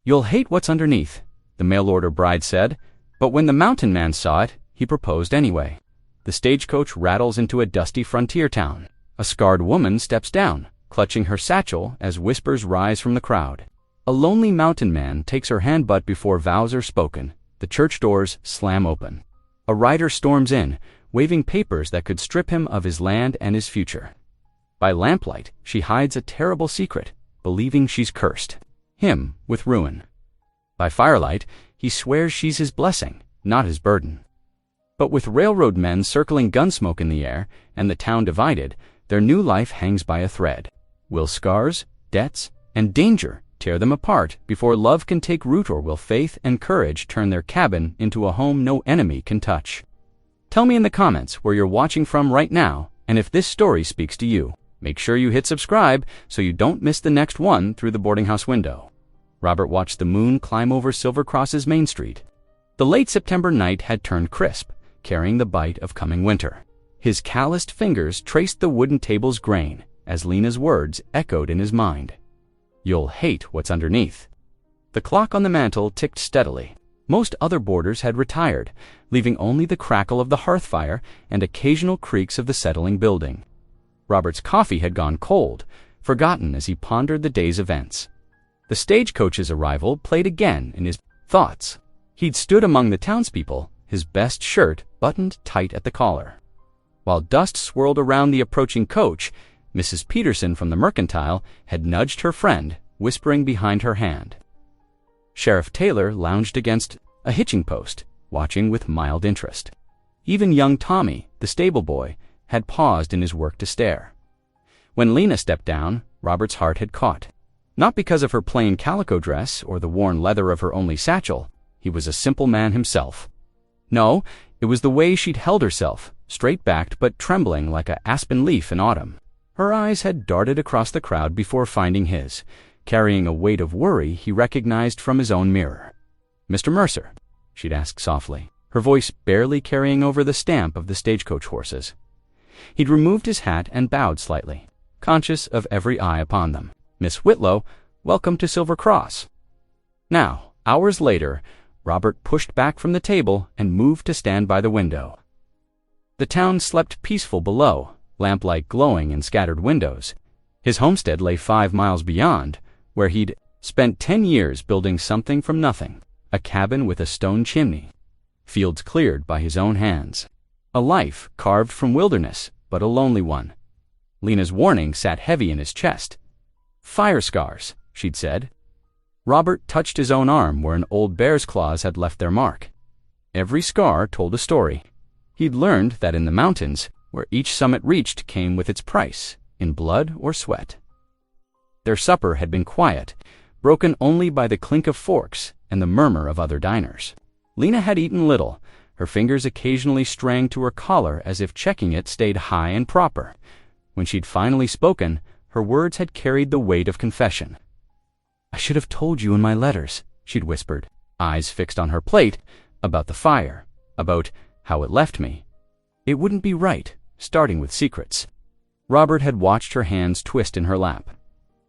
"You'll hate what's underneath," the mail-order bride said, but when the mountain man saw it, he proposed anyway. The stagecoach rattles into a dusty frontier town. A scarred woman steps down, clutching her satchel as whispers rise from the crowd. A lonely mountain man takes her hand, but before vows are spoken, the church doors slam open. A rider storms in, waving papers that could strip him of his land and his future. By lamplight, she hides a terrible secret, believing she's cursed, him with ruin. By firelight, he swears she's his blessing, not his burden. But with railroad men circling gunsmoke in the air and the town divided, their new life hangs by a thread. Will scars, debts, and danger tear them apart before love can take root, or will faith and courage turn their cabin into a home no enemy can touch? Tell me in the comments where you're watching from right now, and if this story speaks to you. Make sure you hit subscribe so you don't miss the next one through the boarding house window. Robert watched the moon climb over Silver Cross's Main Street. The late September night had turned crisp, carrying the bite of coming winter. His calloused fingers traced the wooden table's grain as Lena's words echoed in his mind. "You'll hate what's underneath." The clock on the mantel ticked steadily. Most other boarders had retired, leaving only the crackle of the hearth fire and occasional creaks of the settling building. Robert's coffee had gone cold, forgotten as he pondered the day's events. The stagecoach's arrival played again in his thoughts. He'd stood among the townspeople, his best shirt buttoned tight at the collar. While dust swirled around the approaching coach, Mrs. Peterson from the Mercantile had nudged her friend, whispering behind her hand. Sheriff Taylor lounged against a hitching post, watching with mild interest. Even young Tommy, the stable boy, had paused in his work to stare. When Lena stepped down, Robert's heart had caught. Not because of her plain calico dress or the worn leather of her only satchel. He was a simple man himself. No, it was the way she'd held herself, straight-backed but trembling like an aspen leaf in autumn. Her eyes had darted across the crowd before finding his, carrying a weight of worry he recognized from his own mirror. "Mr. Mercer?" she'd asked softly, her voice barely carrying over the stamp of the stagecoach horses. He'd removed his hat and bowed slightly, conscious of every eye upon them. "Miss Whitlow, welcome to Silver Cross." Now, hours later, Robert pushed back from the table and moved to stand by the window. The town slept peaceful below, lamplight glowing in scattered windows. His homestead lay 5 miles beyond, where he'd spent 10 years building something from nothing, a cabin with a stone chimney, fields cleared by his own hands, a life carved from wilderness, but a lonely one. Lena's warning sat heavy in his chest. "Fire scars," she'd said. Robert touched his own arm where an old bear's claws had left their mark. Every scar told a story. He'd learned that in the mountains, where each summit reached came with its price, in blood or sweat. Their supper had been quiet, broken only by the clink of forks and the murmur of other diners. Lena had eaten little, her fingers occasionally straying to her collar as if checking it stayed high and proper. When she'd finally spoken, her words had carried the weight of confession. "I should have told you in my letters," she'd whispered, eyes fixed on her plate, "about the fire, about how it left me. It wouldn't be right, starting with secrets." Robert had watched her hands twist in her lap.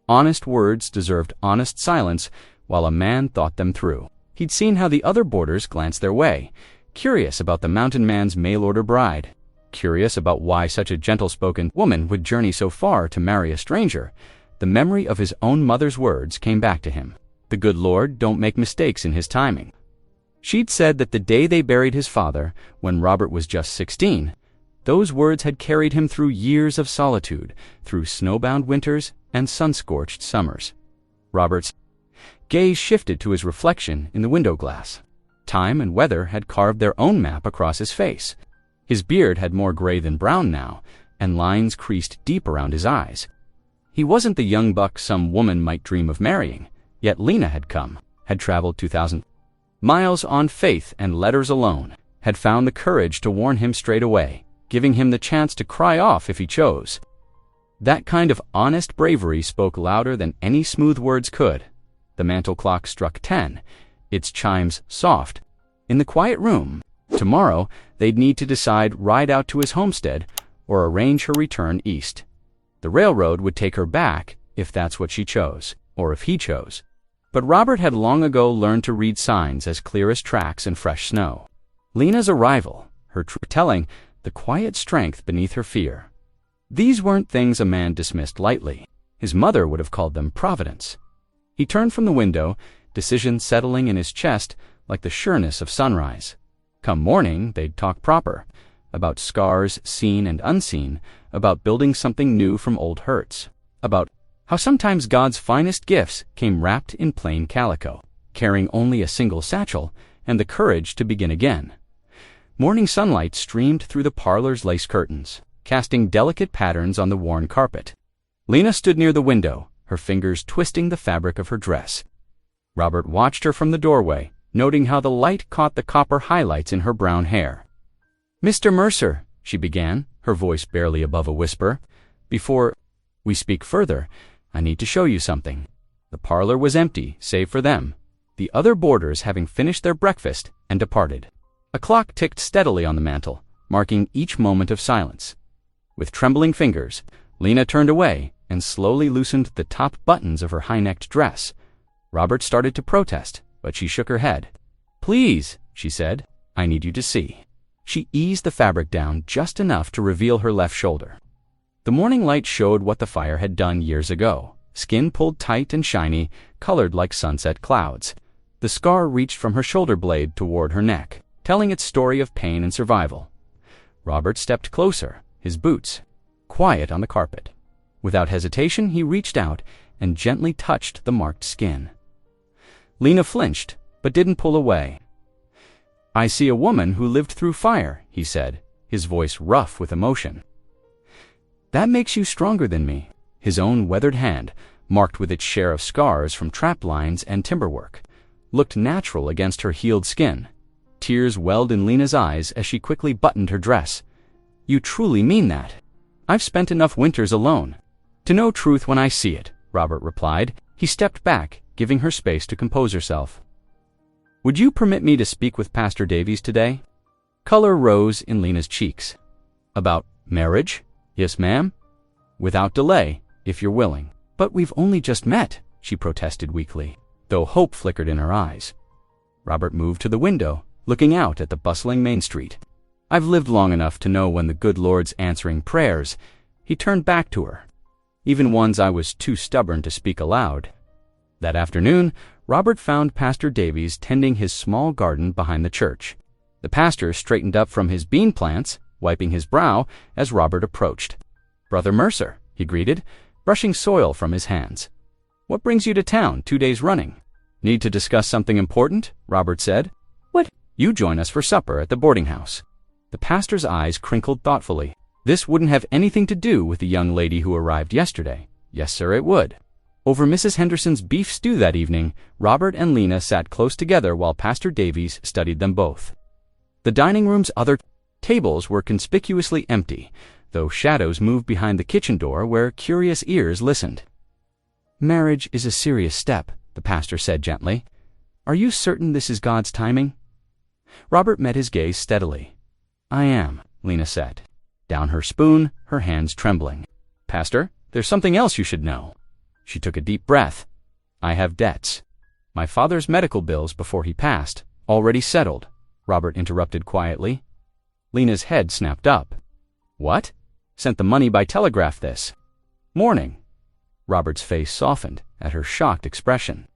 Honest words deserved honest silence while a man thought them through. He'd seen how the other boarders glanced their way, curious about the mountain man's mail-order bride, curious about why such a gentle-spoken woman would journey so far to marry a stranger. The memory of his own mother's words came back to him. The good Lord don't make mistakes in his timing. She'd said that the day they buried his father, when Robert was just 16, those words had carried him through years of solitude, through snowbound winters and sun-scorched summers. Robert's gaze shifted to his reflection in the window glass. Time and weather had carved their own map across his face. His beard had more gray than brown now, and lines creased deep around his eyes. He wasn't the young buck some woman might dream of marrying, yet Lena had come, had traveled 2,000 miles on faith and letters alone, had found the courage to warn him straight away, giving him the chance to cry off if he chose. That kind of honest bravery spoke louder than any smooth words could. The mantel clock struck 10, its chimes soft. In the quiet room, tomorrow they'd need to decide ride out to his homestead or arrange her return east. The railroad would take her back if that's what she chose, or if he chose. But Robert had long ago learned to read signs as clear as tracks in fresh snow. Lena's arrival, her telling, the quiet strength beneath her fear. These weren't things a man dismissed lightly. His mother would have called them providence. He turned from the window, decision settling in his chest like the sureness of sunrise. Come morning, they'd talk proper, about scars seen and unseen, about building something new from old hurts, about how sometimes God's finest gifts came wrapped in plain calico, carrying only a single satchel and the courage to begin again. Morning sunlight streamed through the parlor's lace curtains, casting delicate patterns on the worn carpet. Lena stood near the window, her fingers twisting the fabric of her dress. Robert watched her from the doorway, noting how the light caught the copper highlights in her brown hair. "Mr. Mercer," she began, her voice barely above a whisper, "before we speak further, I need to show you something." The parlor was empty, save for them, the other boarders having finished their breakfast and departed. A clock ticked steadily on the mantel, marking each moment of silence. With trembling fingers, Lena turned away and slowly loosened the top buttons of her high-necked dress. Robert started to protest, but she shook her head. "Please," she said, "I need you to see." She eased the fabric down just enough to reveal her left shoulder. The morning light showed what the fire had done years ago. Skin pulled tight and shiny, colored like sunset clouds. The scar reached from her shoulder blade toward her neck, telling its story of pain and survival. Robert stepped closer, his boots quiet on the carpet. Without hesitation, he reached out and gently touched the marked skin. Lena flinched, but didn't pull away. "I see a woman who lived through fire," he said, his voice rough with emotion. "That makes you stronger than me." His own weathered hand, marked with its share of scars from trap lines and timberwork, looked natural against her healed skin. Tears welled in Lena's eyes as she quickly buttoned her dress. "You truly mean that?" "I've spent enough winters alone to know truth when I see it," Robert replied. He stepped back, giving her space to compose herself. "Would you permit me to speak with Pastor Davies today?" Color rose in Lena's cheeks. "About marriage?" "Yes, ma'am." "Without delay, if you're willing." "But we've only just met," she protested weakly, though hope flickered in her eyes. Robert moved to the window, looking out at the bustling Main Street. "I've lived long enough to know when the good Lord's answering prayers." He turned back to her, even ones I was too stubborn to speak aloud. That afternoon, Robert found Pastor Davies tending his small garden behind the church. The pastor straightened up from his bean plants, wiping his brow as Robert approached. "Brother Mercer," he greeted, brushing soil from his hands. "What brings you to town 2 days running?" "Need to discuss something important?" Robert said. "What?" "You join us for supper at the boarding house." The pastor's eyes crinkled thoughtfully. "This wouldn't have anything to do with the young lady who arrived yesterday." "Yes, sir, it would." Over Mrs. Henderson's beef stew that evening, Robert and Lena sat close together while Pastor Davies studied them both. The dining room's other tables were conspicuously empty, though shadows moved behind the kitchen door where curious ears listened. "Marriage is a serious step," the pastor said gently. "Are you certain this is God's timing?" Robert met his gaze steadily. "I am," Lena said, down her spoon, her hands trembling. "Pastor, there's something else you should know." She took a deep breath. "I have debts. My father's medical bills before he passed, already settled," Robert interrupted quietly. Lena's head snapped up. "What?" "Sent the money by telegraph this morning." Robert's face softened at her shocked expression.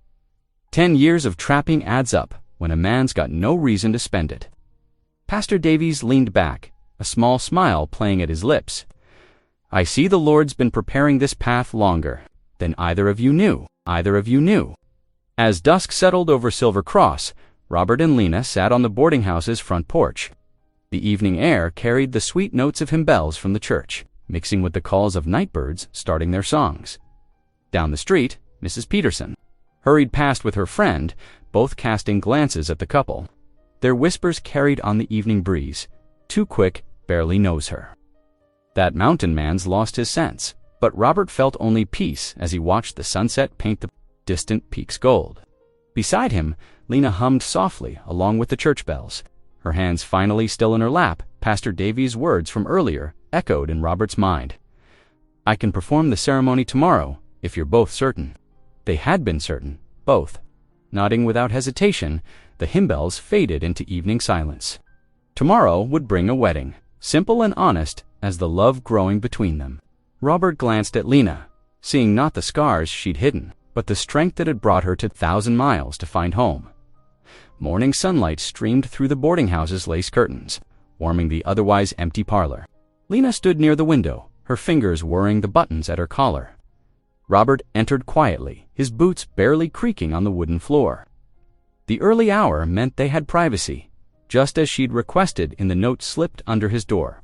10 years of trapping adds up when a man's got no reason to spend it. Pastor Davies leaned back, a small smile playing at his lips. "I see the Lord's been preparing this path longer than either of you knew. As dusk settled over Silver Cross, Robert and Lena sat on the boarding house's front porch. The evening air carried the sweet notes of hymn bells from the church, mixing with the calls of night birds starting their songs. Down the street, Mrs. Peterson hurried past with her friend, both casting glances at the couple. Their whispers carried on the evening breeze. Too Quick barely knows her. That mountain man's lost his sense, but Robert felt only peace as he watched the sunset paint the distant peaks gold. Beside him, Lena hummed softly along with the church bells. Her hands finally still in her lap, Pastor Davies' words from earlier echoed in Robert's mind. "I can perform the ceremony tomorrow, if you're both certain." They had been certain, both. Nodding without hesitation, the hymn bells faded into evening silence. Tomorrow would bring a wedding, simple and honest as the love growing between them. Robert glanced at Lena, seeing not the scars she'd hidden, but the strength that had brought her to 1,000 miles to find home. Morning sunlight streamed through the boarding house's lace curtains, warming the otherwise empty parlor. Lena stood near the window, her fingers whirring the buttons at her collar. Robert entered quietly, his boots barely creaking on the wooden floor. The early hour meant they had privacy, just as she'd requested in the note slipped under his door.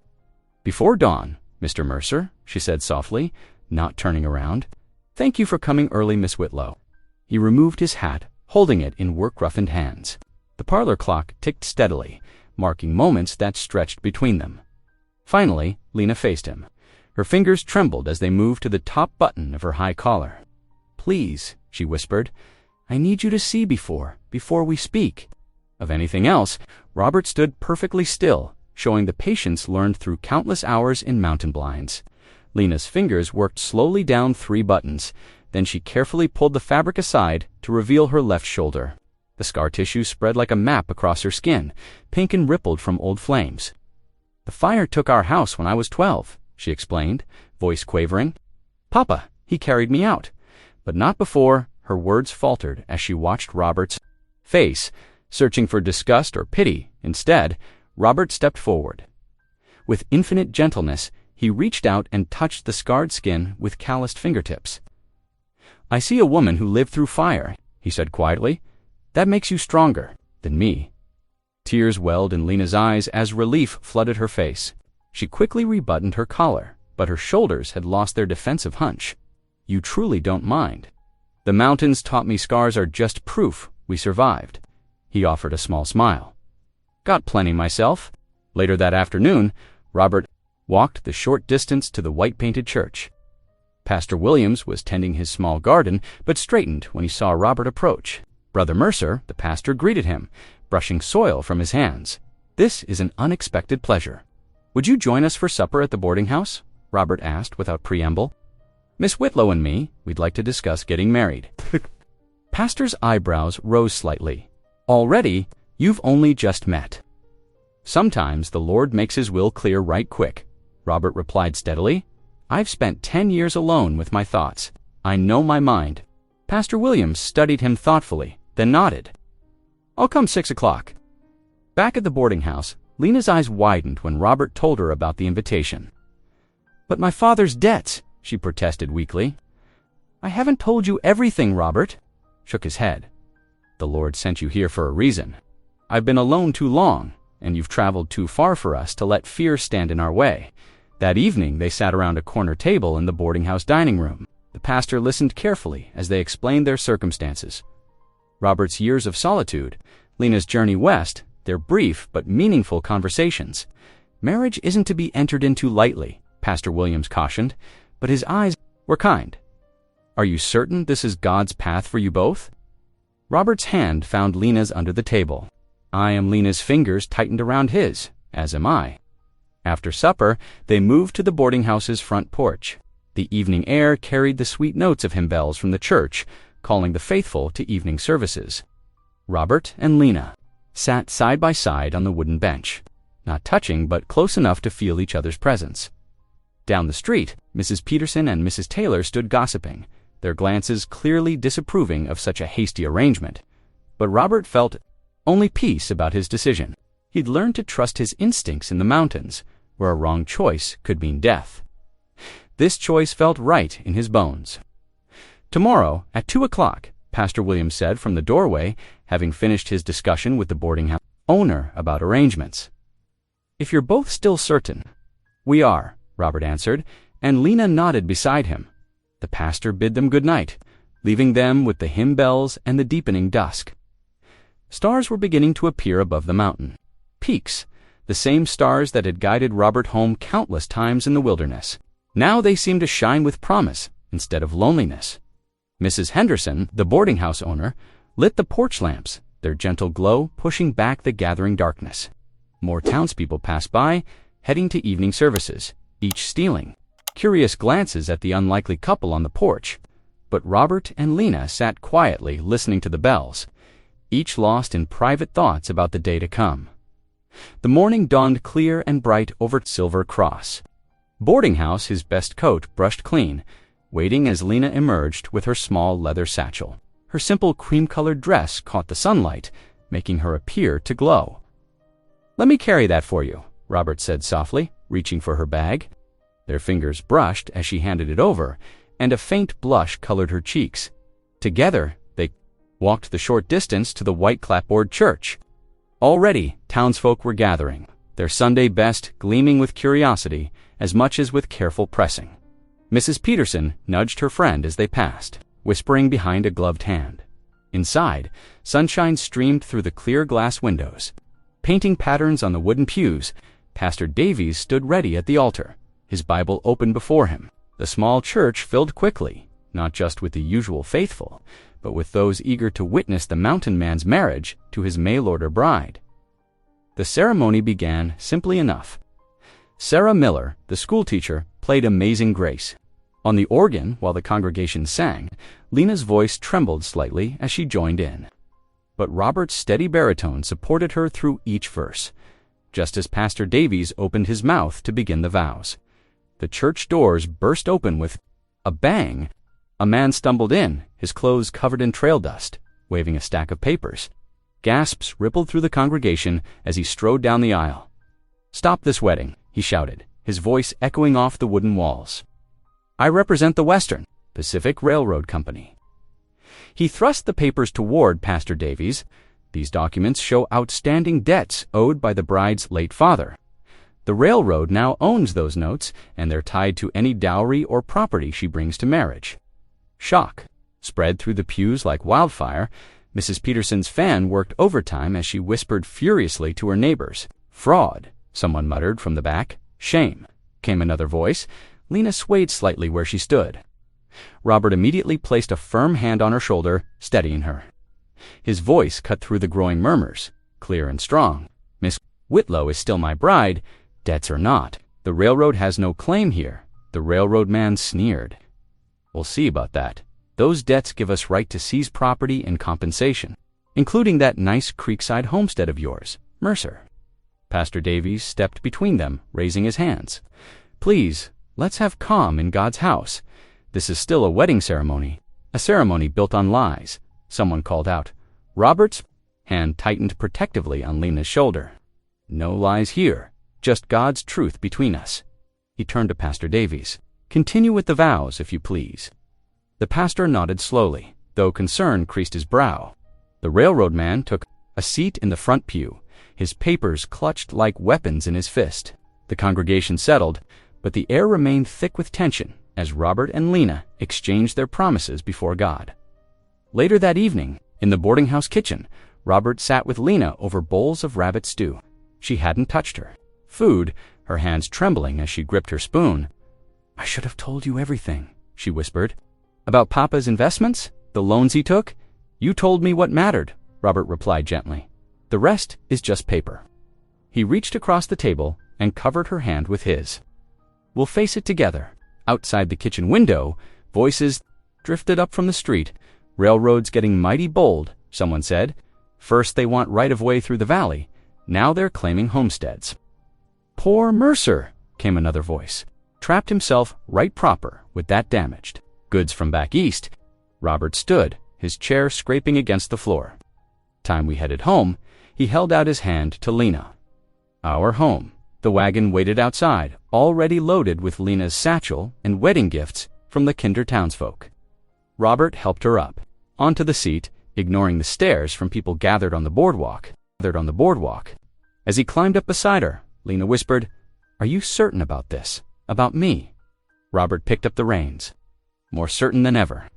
"Before dawn, Mr. Mercer," she said softly, not turning around. "Thank you for coming early, Miss Whitlow." He removed his hat, holding it in work-roughened hands. The parlor clock ticked steadily, marking moments that stretched between them. Finally, Lena faced him. Her fingers trembled as they moved to the top button of her high collar. "Please," she whispered, "I need you to see before we speak." Of anything else, Robert stood perfectly still, showing the patience learned through countless hours in mountain blinds. Lena's fingers worked slowly down 3 buttons, then she carefully pulled the fabric aside to reveal her left shoulder. The scar tissue spread like a map across her skin, pink and rippled from old flames. "The fire took our house when I was 12, she explained, voice quavering. "Papa, he carried me out." But not before. Her words faltered as she watched Robert's face, searching for disgust or pity. Instead, Robert stepped forward. With infinite gentleness, he reached out and touched the scarred skin with calloused fingertips. "I see a woman who lived through fire," he said quietly. "That makes you stronger than me." Tears welled in Lena's eyes as relief flooded her face. She quickly rebuttoned her collar, but her shoulders had lost their defensive hunch. "You truly don't mind." "The mountains taught me scars are just proof we survived." He offered a small smile. "Got plenty myself." Later that afternoon, Robert walked the short distance to the white-painted church. Pastor Williams was tending his small garden, but straightened when he saw Robert approach. Brother Mercer, the pastor, greeted him, brushing soil from his hands. "This is an unexpected pleasure." "Would you join us for supper at the boarding house?" Robert asked without preamble. "Miss Whitlow and me, we'd like to discuss getting married." Pastor's eyebrows rose slightly. "Already, you've only just met." "Sometimes the Lord makes his will clear right quick," Robert replied steadily. "I've spent 10 years alone with my thoughts. I know my mind." Pastor Williams studied him thoughtfully, then nodded. "I'll come 6 o'clock." Back at the boarding house, Lena's eyes widened when Robert told her about the invitation. "But my father's debts," she protested weakly. "I haven't told you everything, Robert," shook his head. "The Lord sent you here for a reason. I've been alone too long, and you've traveled too far for us to let fear stand in our way." That evening they sat around a corner table in the boarding house dining room. The pastor listened carefully as they explained their circumstances. Robert's years of solitude, Lena's journey west, their brief but meaningful conversations. "Marriage isn't to be entered into lightly," Pastor Williams cautioned, but his eyes were kind. "Are you certain this is God's path for you both?" Robert's hand found Lena's under the table. "I am." Lena's fingers tightened around his, "as am I." After supper, they moved to the boarding house's front porch. The evening air carried the sweet notes of hymn bells from the church, calling the faithful to evening services. Robert and Lena sat side by side on the wooden bench, not touching but close enough to feel each other's presence. Down the street, Mrs. Peterson and Mrs. Taylor stood gossiping, their glances clearly disapproving of such a hasty arrangement. But Robert felt only peace about his decision. He'd learned to trust his instincts in the mountains, where a wrong choice could mean death. This choice felt right in his bones. "Tomorrow, at 2 o'clock, Pastor Williams said from the doorway, having finished his discussion with the boarding house owner about arrangements. "If you're both still certain." "We are," Robert answered, and Lena nodded beside him. The pastor bid them good night, leaving them with the hymn bells and the deepening dusk. Stars were beginning to appear above the mountain. Peaks, the same stars that had guided Robert home countless times in the wilderness. Now they seemed to shine with promise instead of loneliness. Mrs. Henderson, the boarding house owner, lit the porch lamps, their gentle glow pushing back the gathering darkness. More townspeople passed by, heading to evening services, each stealing curious glances at the unlikely couple on the porch. But Robert and Lena sat quietly listening to the bells, each lost in private thoughts about the day to come. The morning dawned clear and bright over Silver Cross. Boarding House, his best coat brushed clean, waiting as Lena emerged with her small leather satchel. Her simple cream-colored dress caught the sunlight, making her appear to glow. "Let me carry that for you," Robert said softly, reaching for her bag. Their fingers brushed as she handed it over, and a faint blush colored her cheeks. Together, they walked the short distance to the white clapboard church. Already, townsfolk were gathering, their Sunday best gleaming with curiosity as much as with careful pressing. Mrs. Peterson nudged her friend as they passed, whispering behind a gloved hand. Inside, sunshine streamed through the clear glass windows. Painting patterns on the wooden pews, Pastor Davies stood ready at the altar, his Bible open before him. The small church filled quickly, not just with the usual faithful, but with those eager to witness the mountain man's marriage to his mail-order bride. The ceremony began simply enough. Sarah Miller, the schoolteacher, played Amazing Grace. On the organ, while the congregation sang, Lena's voice trembled slightly as she joined in. But Robert's steady baritone supported her through each verse, just as Pastor Davies opened his mouth to begin the vows. The church doors burst open with a bang. A man stumbled in, his clothes covered in trail dust, waving a stack of papers. Gasps rippled through the congregation as he strode down the aisle. "Stop this wedding," he shouted, his voice echoing off the wooden walls. "I represent the Western Pacific Railroad Company." He thrust the papers toward Pastor Davies. These documents show outstanding debts owed by the bride's late father. The railroad now owns those notes, and they're tied to any dowry or property she brings to marriage. Shock spread through the pews like wildfire. Mrs. Peterson's fan worked overtime as she whispered furiously to her neighbors. "Fraud," someone muttered from the back. "Shame," came another voice. Lena swayed slightly where she stood. Robert immediately placed a firm hand on her shoulder, steadying her. His voice cut through the growing murmurs, clear and strong. "Miss Whitlow is still my bride. Debts or not, the railroad has no claim here." The railroad man sneered. "We'll see about that. Those debts give us right to seize property and compensation, including that nice creekside homestead of yours, Mercer." Pastor Davies stepped between them, raising his hands. "Please, let's have calm in God's house. This is still a wedding ceremony, a ceremony built on lies," someone called out. Robert's hand tightened protectively on Lena's shoulder. "No lies here, just God's truth between us." He turned to Pastor Davies. "Continue with the vows, if you please." The pastor nodded slowly, though concern creased his brow. The railroad man took a seat in the front pew, his papers clutched like weapons in his fist. The congregation settled, but the air remained thick with tension as Robert and Lena exchanged their promises before God. Later that evening, in the boarding house kitchen, Robert sat with Lena over bowls of rabbit stew. She hadn't touched her food, her hands trembling as she gripped her spoon. "I should have told you everything," she whispered. "About Papa's investments? The loans he took? You told me what mattered," Robert replied gently. "The rest is just paper." He reached across the table and covered her hand with his. "We'll face it together." Outside the kitchen window, voices drifted up from the street. "Railroads getting mighty bold," someone said. "First they want right-of-way through the valley. Now they're claiming homesteads." "Poor Mercer," came another voice. "Trapped himself right proper with that damaged goods from back east." Robert stood, his chair scraping against the floor. Time we headed home, he held out his hand to Lena. Our home. The wagon waited outside, already loaded with Lena's satchel and wedding gifts from the Kinder townsfolk. Robert helped her up, onto the seat, ignoring the stares from people gathered on the boardwalk. As he climbed up beside her, Lena whispered, "Are you certain about this? About me?" Robert picked up the reins. More certain than ever.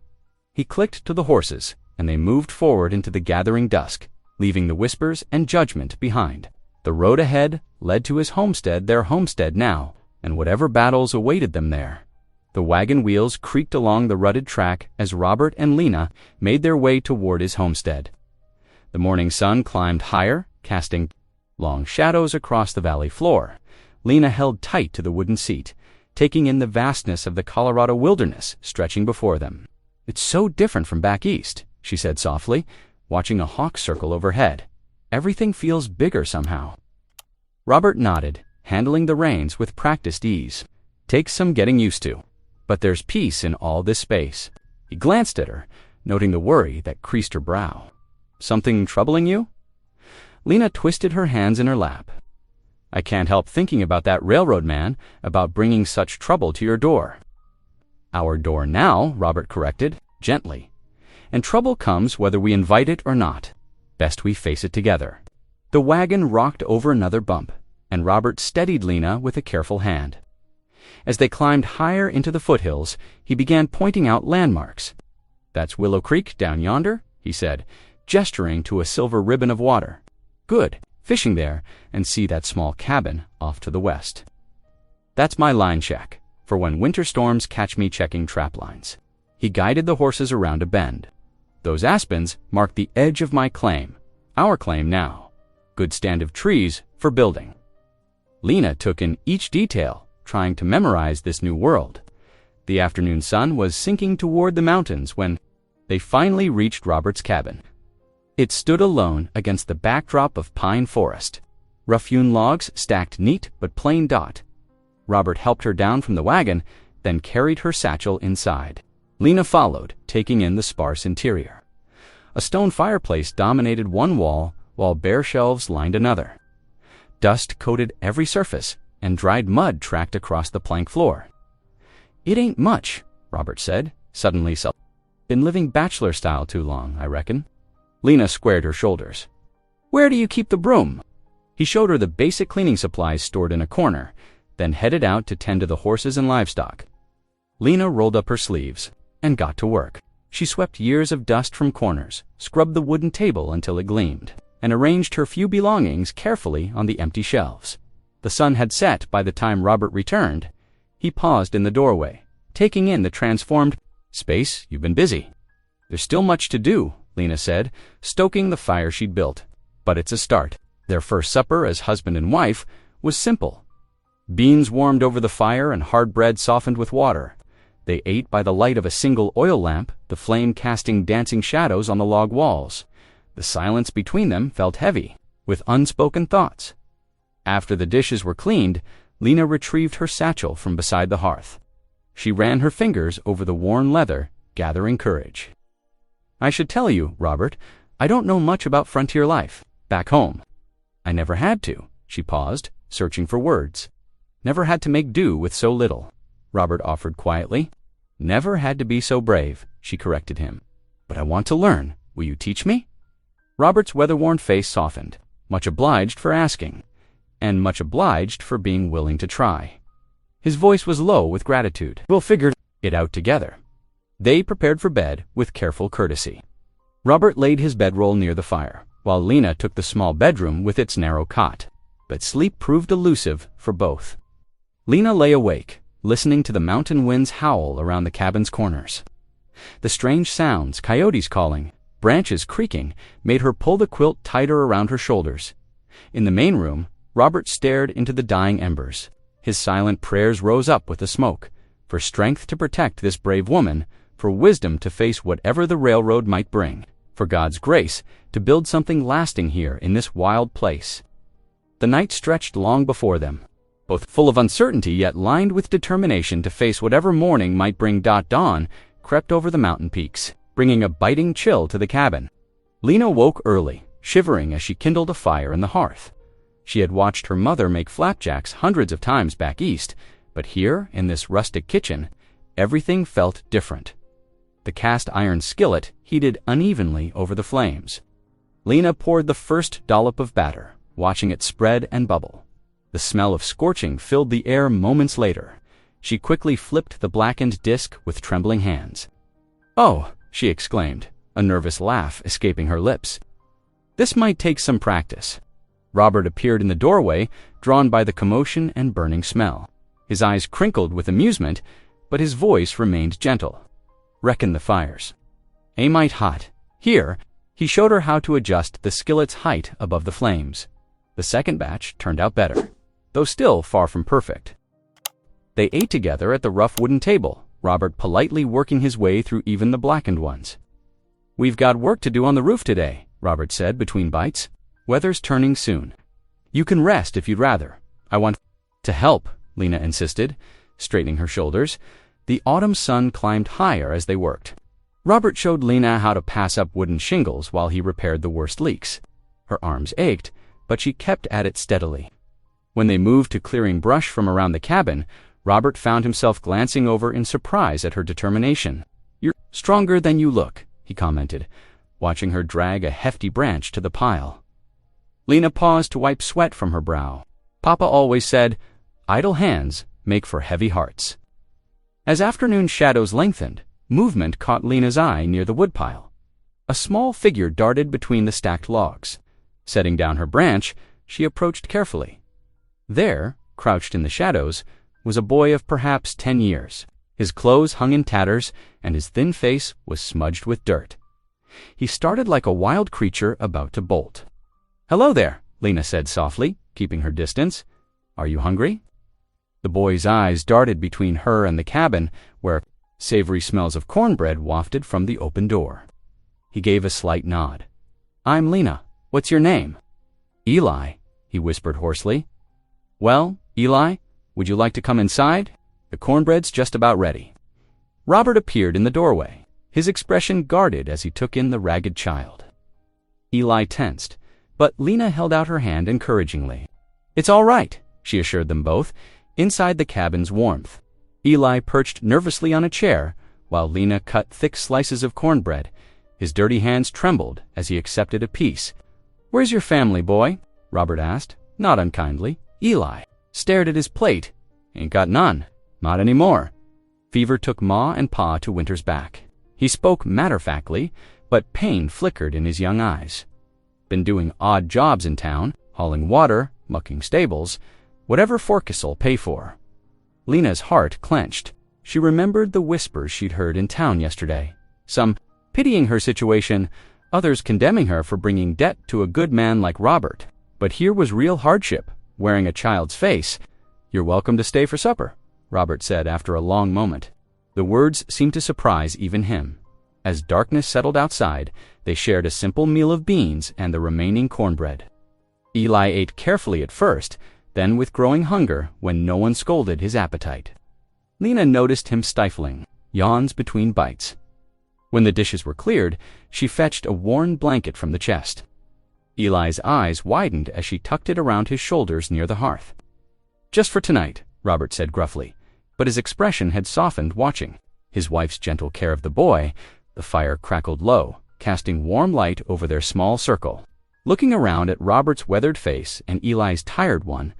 He clicked to the horses, and they moved forward into the gathering dusk, leaving the whispers and judgment behind. The road ahead led to his homestead, their homestead now, and whatever battles awaited them there. The wagon wheels creaked along the rutted track as Robert and Lena made their way toward his homestead. The morning sun climbed higher, casting long shadows across the valley floor. Lena held tight to the wooden seat, taking in the vastness of the Colorado wilderness stretching before them. "It's so different from back east," she said softly. watching a hawk circle overhead. Everything feels bigger somehow. Robert nodded, handling the reins with practiced ease. Takes some getting used to. But there's peace in all this space. He glanced at her, noting the worry that creased her brow. Something troubling you? Lena twisted her hands in her lap. I can't help thinking about that railroad man, about bringing such trouble to your door. Our door now, Robert corrected, gently. And trouble comes whether we invite it or not. Best we face it together. The wagon rocked over another bump, and Robert steadied Lena with a careful hand. As they climbed higher into the foothills, he began pointing out landmarks. That's Willow Creek down yonder, he said, gesturing to a silver ribbon of water. Good, fishing there, and see that small cabin off to the west. That's my line shack, for when winter storms catch me checking trap lines. He guided the horses around a bend. Those aspens mark the edge of my claim, our claim now. Good stand of trees for building. Lena took in each detail, trying to memorize this new world. The afternoon sun was sinking toward the mountains when they finally reached Robert's cabin. It stood alone against the backdrop of pine forest. Rough-hewn logs stacked neat but plain dot. Robert helped her down from the wagon, then carried her satchel inside. Lena followed, taking in the sparse interior. A stone fireplace dominated one wall, while bare shelves lined another. Dust coated every surface, and dried mud tracked across the plank floor. It ain't much, Robert said, suddenly sullen. Been living bachelor style too long, I reckon. Lena squared her shoulders. Where do you keep the broom? He showed her the basic cleaning supplies stored in a corner, then headed out to tend to the horses and livestock. Lena rolled up her sleeves and got to work. She swept years of dust from corners, scrubbed the wooden table until it gleamed, and arranged her few belongings carefully on the empty shelves. The sun had set by the time Robert returned. He paused in the doorway, taking in the transformed space. You've been busy. There's still much to do, Lena said, stoking the fire she'd built. But it's a start. Their first supper as husband and wife was simple. Beans warmed over the fire and hard bread softened with water. They ate by the light of a single oil lamp, the flame casting dancing shadows on the log walls. The silence between them felt heavy, with unspoken thoughts. After the dishes were cleaned, Lena retrieved her satchel from beside the hearth. She ran her fingers over the worn leather, gathering courage. I should tell you, Robert, I don't know much about frontier life, back home. I never had to, she paused, searching for words. Never had to make do with so little, Robert offered quietly. Never had to be so brave, she corrected him. But I want to learn. Will you teach me? Robert's weather-worn face softened. Much obliged for asking, and much obliged for being willing to try. His voice was low with gratitude. We'll figure it out together. They prepared for bed with careful courtesy. Robert laid his bedroll near the fire, while Lena took the small bedroom with its narrow cot. But sleep proved elusive for both. Lena lay awake, listening to the mountain winds howl around the cabin's corners. The strange sounds, coyotes calling, branches creaking, made her pull the quilt tighter around her shoulders. In the main room, Robert stared into the dying embers. His silent prayers rose up with the smoke, for strength to protect this brave woman, for wisdom to face whatever the railroad might bring, for God's grace to build something lasting here in this wild place. The night stretched long before them, both full of uncertainty yet lined with determination to face whatever morning might bring. Dawn crept over the mountain peaks, bringing a biting chill to the cabin. Lena woke early, shivering as she kindled a fire in the hearth. She had watched her mother make flapjacks hundreds of times back east, but here, in this rustic kitchen, everything felt different. The cast iron skillet heated unevenly over the flames. Lena poured the first dollop of batter, watching it spread and bubble. The smell of scorching filled the air moments later. She quickly flipped the blackened disc with trembling hands. Oh, she exclaimed, a nervous laugh escaping her lips. This might take some practice. Robert appeared in the doorway, drawn by the commotion and burning smell. His eyes crinkled with amusement, but his voice remained gentle. Reckon the fires. A mite hot. Here, he showed her how to adjust the skillet's height above the flames. The second batch turned out better, though still far from perfect. They ate together at the rough wooden table, Robert politely working his way through even the blackened ones. "We've got work to do on the roof today," Robert said between bites. "Weather's turning soon. You can rest if you'd rather. I want to help," Lena insisted, straightening her shoulders. The autumn sun climbed higher as they worked. Robert showed Lena how to pass up wooden shingles while he repaired the worst leaks. Her arms ached, but she kept at it steadily. When they moved to clearing brush from around the cabin, Robert found himself glancing over in surprise at her determination. "You're stronger than you look," he commented, watching her drag a hefty branch to the pile. Lena paused to wipe sweat from her brow. "Papa always said, 'Idle hands make for heavy hearts.'" As afternoon shadows lengthened, movement caught Lena's eye near the woodpile. A small figure darted between the stacked logs. Setting down her branch, she approached carefully. There, crouched in the shadows, was a boy of perhaps 10 years. His clothes hung in tatters, and his thin face was smudged with dirt. He started like a wild creature about to bolt. "Hello there," Lena said softly, keeping her distance. "Are you hungry?" The boy's eyes darted between her and the cabin, where savory smells of cornbread wafted from the open door. He gave a slight nod. "I'm Lena. What's your name?" "Eli," he whispered hoarsely. "Well, Eli, would you like to come inside? The cornbread's just about ready." Robert appeared in the doorway, his expression guarded as he took in the ragged child. Eli tensed, but Lena held out her hand encouragingly. "It's all right," she assured them both, inside the cabin's warmth. Eli perched nervously on a chair, while Lena cut thick slices of cornbread. His dirty hands trembled as he accepted a piece. "Where's your family, boy?" Robert asked, not unkindly. Eli stared at his plate. "Ain't got none. Not anymore." Fever took Ma and Pa to Winter's back. He spoke matter-of-factly, but pain flickered in his young eyes. "Been doing odd jobs in town, hauling water, mucking stables, whatever forecastle'll pay for." Lena's heart clenched. She remembered the whispers she'd heard in town yesterday. Some pitying her situation, others condemning her for bringing debt to a good man like Robert. But here was real hardship, wearing a child's face. "You're welcome to stay for supper," Robert said after a long moment. The words seemed to surprise even him. As darkness settled outside, they shared a simple meal of beans and the remaining cornbread. Eli ate carefully at first, then with growing hunger when no one scolded his appetite. Lena noticed him stifling, yawns between bites. When the dishes were cleared, she fetched a worn blanket from the chest. Eli's eyes widened as she tucked it around his shoulders near the hearth. "Just for tonight," Robert said gruffly, but his expression had softened watching. His wife's gentle care of the boy, the fire crackled low, casting warm light over their small circle. Looking around at Robert's weathered face and Eli's tired one,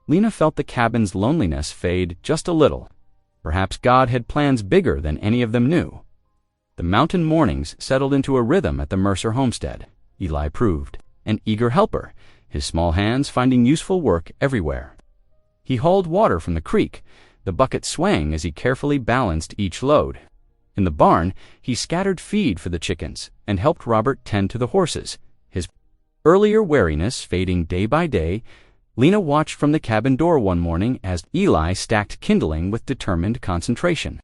Lena felt the cabin's loneliness fade just a little. Perhaps God had plans bigger than any of them knew. The mountain mornings settled into a rhythm at the Mercer homestead. Eli proved an eager helper, his small hands finding useful work everywhere. He hauled water from the creek, the bucket swaying as he carefully balanced each load. In the barn, he scattered feed for the chickens and helped Robert tend to the horses. His earlier wariness fading day by day, Lena watched from the cabin door one morning as Eli stacked kindling with determined concentration.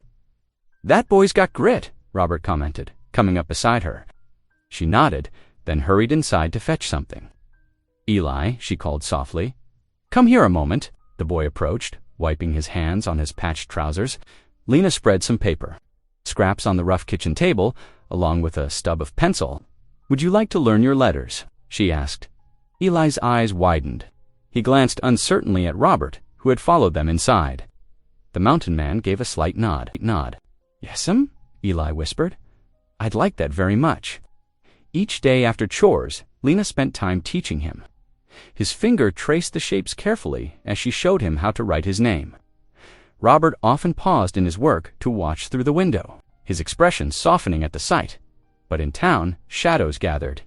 "That boy's got grit," Robert commented, coming up beside her. She nodded, then hurried inside to fetch something. "Eli," she called softly. "Come here a moment." The boy approached, wiping his hands on his patched trousers. Lena spread some paper, scraps on the rough kitchen table, along with a stub of pencil. "Would you like to learn your letters?" she asked. Eli's eyes widened. He glanced uncertainly at Robert, who had followed them inside. The mountain man gave a slight nod. "Yes'm," Eli whispered. "I'd like that very much." Each day after chores, Lena spent time teaching him. His finger traced the shapes carefully as she showed him how to write his name. Robert often paused in his work to watch through the window, his expression softening at the sight. But in town, shadows gathered.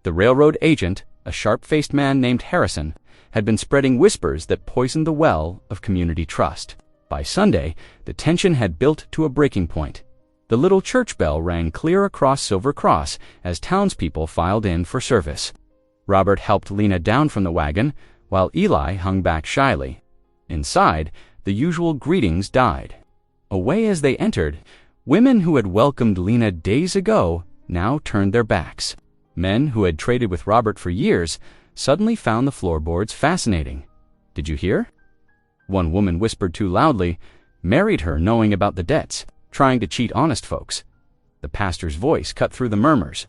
The railroad agent, a sharp-faced man named Harrison, had been spreading whispers that poisoned the well of community trust. By Sunday, the tension had built to a breaking point. The little church bell rang clear across Silver Cross as townspeople filed in for service. Robert helped Lena down from the wagon, while Eli hung back shyly. Inside, the usual greetings died. Away as they entered, women who had welcomed Lena days ago now turned their backs. Men who had traded with Robert for years suddenly found the floorboards fascinating. "Did you hear?" One woman whispered too loudly, "Married her knowing about the debts, trying to cheat honest folks." The pastor's voice cut through the murmurs.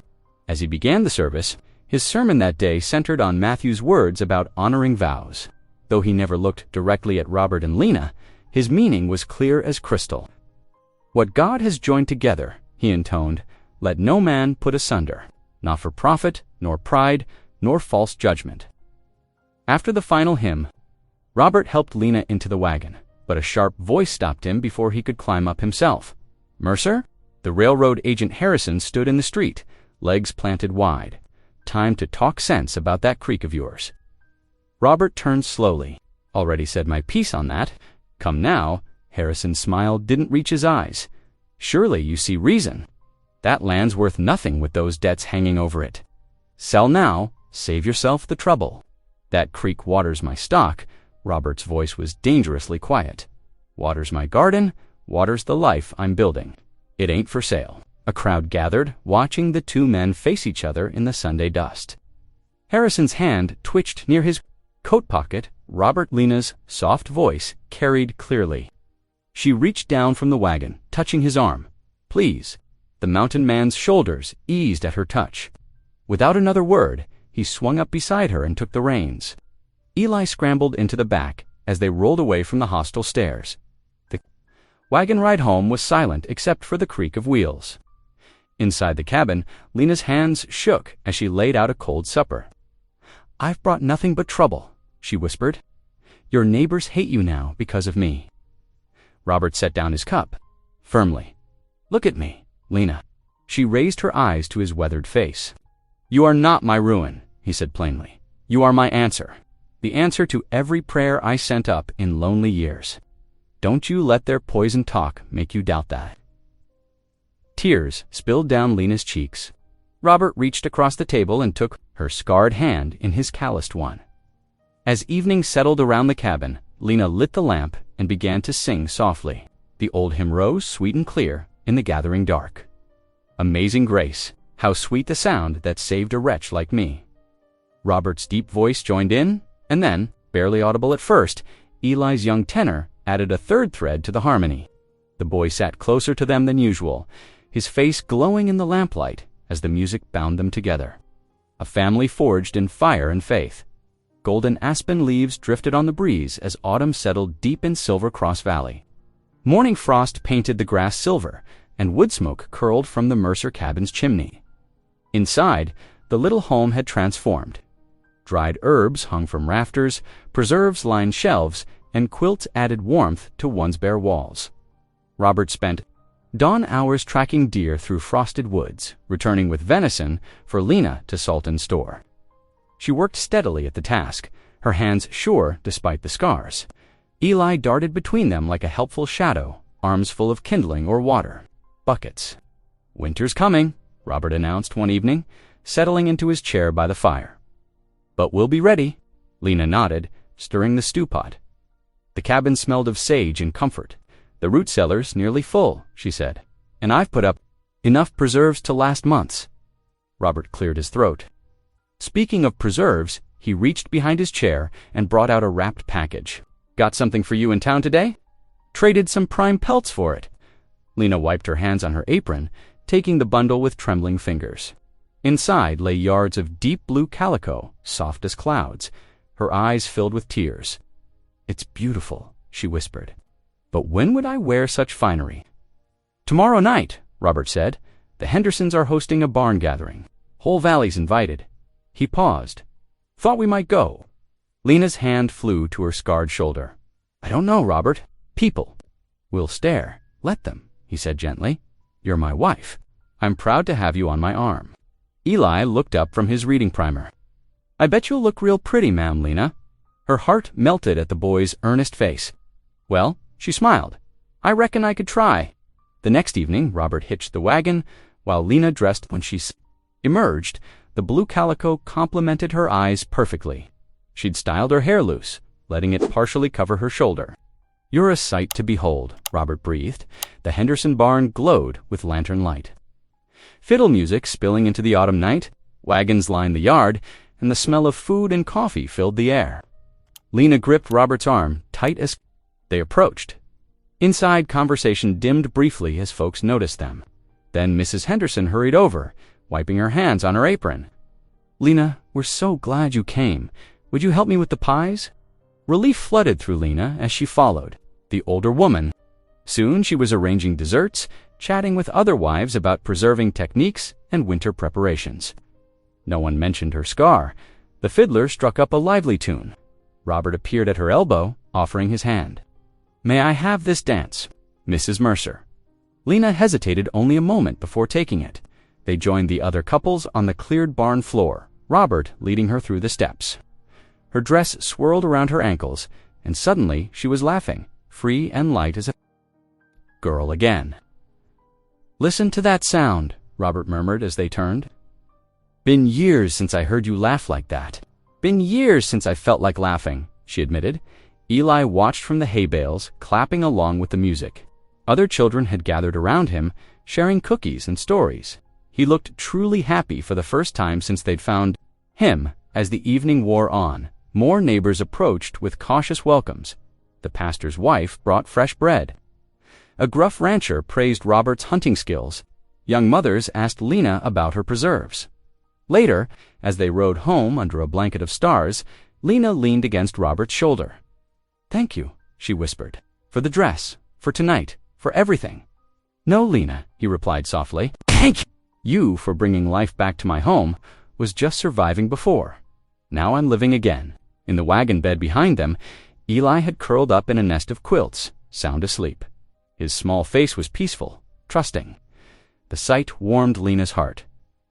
As he began the service, his sermon that day centered on Matthew's words about honoring vows. Though he never looked directly at Robert and Lena, his meaning was clear as crystal. "What God has joined together," he intoned, "let no man put asunder, not for profit, nor pride, nor false judgment." After the final hymn, Robert helped Lena into the wagon, but a sharp voice stopped him before he could climb up himself. "Mercer?" The railroad agent Harrison stood in the street, legs planted wide. "Time to talk sense about that creek of yours." Robert turned slowly. "Already said my piece on that. Come now." Harrison's smile didn't reach his eyes. "Surely you see reason. That land's worth nothing with those debts hanging over it. Sell now, save yourself the trouble. That creek waters my stock." Robert's voice was dangerously quiet. "Waters my garden, waters the life I'm building. It ain't for sale." A crowd gathered, watching the two men face each other in the Sunday dust. Harrison's hand twitched near his coat pocket. Lena's soft voice carried clearly. She reached down from the wagon, touching his arm. "Please." The mountain man's shoulders eased at her touch. Without another word, he swung up beside her and took the reins. Eli scrambled into the back as they rolled away from the hostel stairs. The wagon ride home was silent except for the creak of wheels. Inside the cabin, Lena's hands shook as she laid out a cold supper. "I've brought nothing but trouble," she whispered. "Your neighbors hate you now because of me." Robert set down his cup firmly. "Look at me, Lena." She raised her eyes to his weathered face. "You are not my ruin," he said plainly. "You are my answer. The answer to every prayer I sent up in lonely years. Don't you let their poison talk make you doubt that." Tears spilled down Lena's cheeks. Robert reached across the table and took her scarred hand in his calloused one. As evening settled around the cabin, Lena lit the lamp and began to sing softly. The old hymn rose sweet and clear in the gathering dark. "Amazing grace, how sweet the sound that saved a wretch like me." Robert's deep voice joined in, and then, barely audible at first, Eli's young tenor added a third thread to the harmony. The boy sat closer to them than usual, his face glowing in the lamplight as the music bound them together. A family forged in fire and faith. Golden aspen leaves drifted on the breeze as autumn settled deep in Silver Cross Valley. Morning frost painted the grass silver, and wood smoke curled from the Mercer cabin's chimney. Inside, the little home had transformed. Dried herbs hung from rafters, preserves lined shelves, and quilts added warmth to one's bare walls. Robert spent dawn hours tracking deer through frosted woods, returning with venison for Lena to salt and store. She worked steadily at the task, her hands sure despite the scars. Eli darted between them like a helpful shadow, arms full of kindling or water. Buckets. "Winter's coming," Robert announced one evening, settling into his chair by the fire. "But we'll be ready," Lena nodded, stirring the stew pot. The cabin smelled of sage and comfort. "The root cellar's nearly full," she said, "and I've put up enough preserves to last months." Robert cleared his throat. Speaking of preserves, he reached behind his chair and brought out a wrapped package. "Got something for you in town today? Traded some prime pelts for it." Lena wiped her hands on her apron, taking the bundle with trembling fingers. Inside lay yards of deep blue calico, soft as clouds. Her eyes filled with tears. "It's beautiful," she whispered. "But when would I wear such finery?" "Tomorrow night," Robert said. "The Hendersons are hosting a barn gathering. Whole Valley's invited." He paused. "Thought we might go." Lena's hand flew to her scarred shoulder. "I don't know, Robert. People will stare. Let them," he said gently. "You're my wife. I'm proud to have you on my arm." Eli looked up from his reading primer. "I bet you'll look real pretty, ma'am, Lena." Her heart melted at the boy's earnest face. "Well," she smiled, "I reckon I could try." The next evening, Robert hitched the wagon, while Lena dressed. When she emerged, the blue calico complemented her eyes perfectly. She'd styled her hair loose, letting it partially cover her shoulder. "You're a sight to behold," Robert breathed. The Henderson barn glowed with lantern light. Fiddle music spilling into the autumn night, wagons lined the yard, and the smell of food and coffee filled the air. Lena gripped Robert's arm tight as they approached. Inside, conversation dimmed briefly as folks noticed them. Then Mrs. Henderson hurried over, wiping her hands on her apron. "Lena, we're so glad you came. Would you help me with the pies?" Relief flooded through Lena as she followed, the older woman. Soon she was arranging desserts, chatting with other wives about preserving techniques and winter preparations. No one mentioned her scar. The fiddler struck up a lively tune. Robert appeared at her elbow, offering his hand. "May I have this dance, Mrs. Mercer?" Lena hesitated only a moment before taking it. They joined the other couples on the cleared barn floor, Robert leading her through the steps. Her dress swirled around her ankles, and suddenly she was laughing, free and light as a girl again. "Listen to that sound," Robert murmured as they turned. "Been years since I heard you laugh like that. Been years since I felt like laughing," she admitted. Eli watched from the hay bales, clapping along with the music. Other children had gathered around him, sharing cookies and stories. He looked truly happy for the first time since they'd found him. As the evening wore on, more neighbors approached with cautious welcomes. The pastor's wife brought fresh bread. A gruff rancher praised Robert's hunting skills. Young mothers asked Lena about her preserves. Later, as they rode home under a blanket of stars, Lena leaned against Robert's shoulder. "Thank you," she whispered, "for the dress, for tonight, for everything." "No, Lena," he replied softly. "Thank you for bringing life back to my home. Was just surviving before. Now I'm living again." In the wagon bed behind them, Eli had curled up in a nest of quilts, sound asleep. His small face was peaceful, trusting. The sight warmed Lena's heart.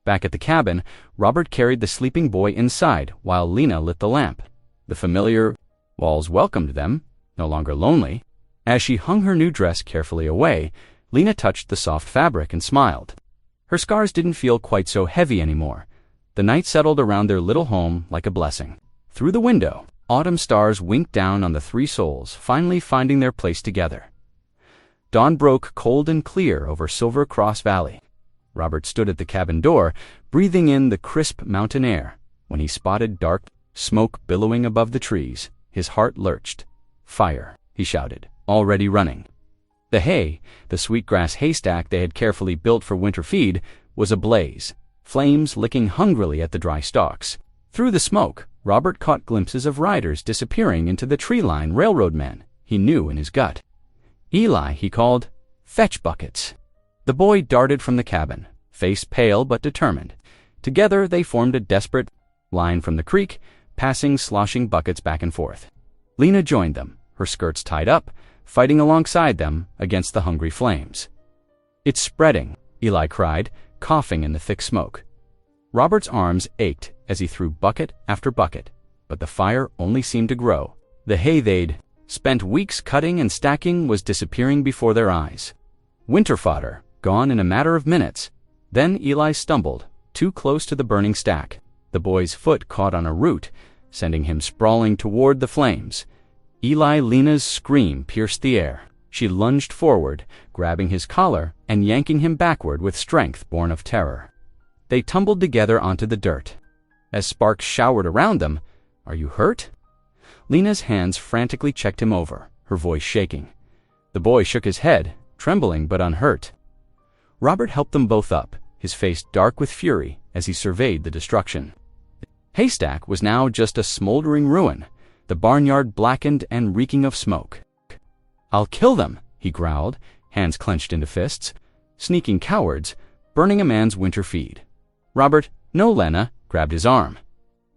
Back at the cabin, Robert carried the sleeping boy inside while Lena lit the lamp. The familiar walls welcomed them, no longer lonely. As she hung her new dress carefully away, Lena touched the soft fabric and smiled. Her scars didn't feel quite so heavy anymore. The night settled around their little home like a blessing. Through the window, autumn stars winked down on the three souls, finally finding their place together. Dawn broke cold and clear over Silver Cross Valley. Robert stood at the cabin door, breathing in the crisp mountain air. When he spotted dark smoke billowing above the trees, his heart lurched. "Fire," he shouted, already running. The hay, the sweetgrass haystack they had carefully built for winter feed, was ablaze, flames licking hungrily at the dry stalks. Through the smoke, Robert caught glimpses of riders disappearing into the tree-line railroad men he knew in his gut. "Eli," he called, "fetch buckets." The boy darted from the cabin, face pale but determined. Together they formed a desperate line from the creek, passing sloshing buckets back and forth. Lena joined them, her skirts tied up, fighting alongside them against the hungry flames. "It's spreading," Eli cried, coughing in the thick smoke. Robert's arms ached as he threw bucket after bucket, but the fire only seemed to grow. The hay they'd spent weeks cutting and stacking was disappearing before their eyes. Winter fodder, gone in a matter of minutes. Then Eli stumbled, too close to the burning stack. The boy's foot caught on a root, sending him sprawling toward the flames. Lena's scream pierced the air. She lunged forward, grabbing his collar and yanking him backward with strength born of terror. They tumbled together onto the dirt. As sparks showered around them, "Are you hurt?" Lena's hands frantically checked him over, her voice shaking. The boy shook his head, trembling but unhurt. Robert helped them both up, his face dark with fury as he surveyed the destruction. The haystack was now just a smoldering ruin, the barnyard blackened and reeking of smoke. "I'll kill them," he growled, hands clenched into fists. "Sneaking cowards, burning a man's winter feed." Robert, "No, Lena," grabbed his arm.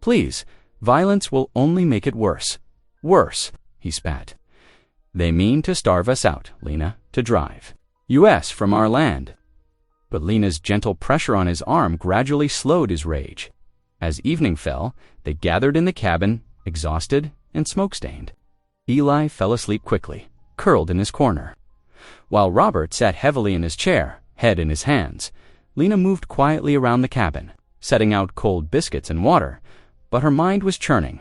"Please, violence will only make it worse." "Worse," he spat. "They mean to starve us out, Lena, to drive us from our land." But Lena's gentle pressure on his arm gradually slowed his rage. As evening fell, they gathered in the cabin, exhausted and smoke-stained. Eli fell asleep quickly, curled in his corner. While Robert sat heavily in his chair, head in his hands, Lena moved quietly around the cabin, setting out cold biscuits and water, but her mind was churning.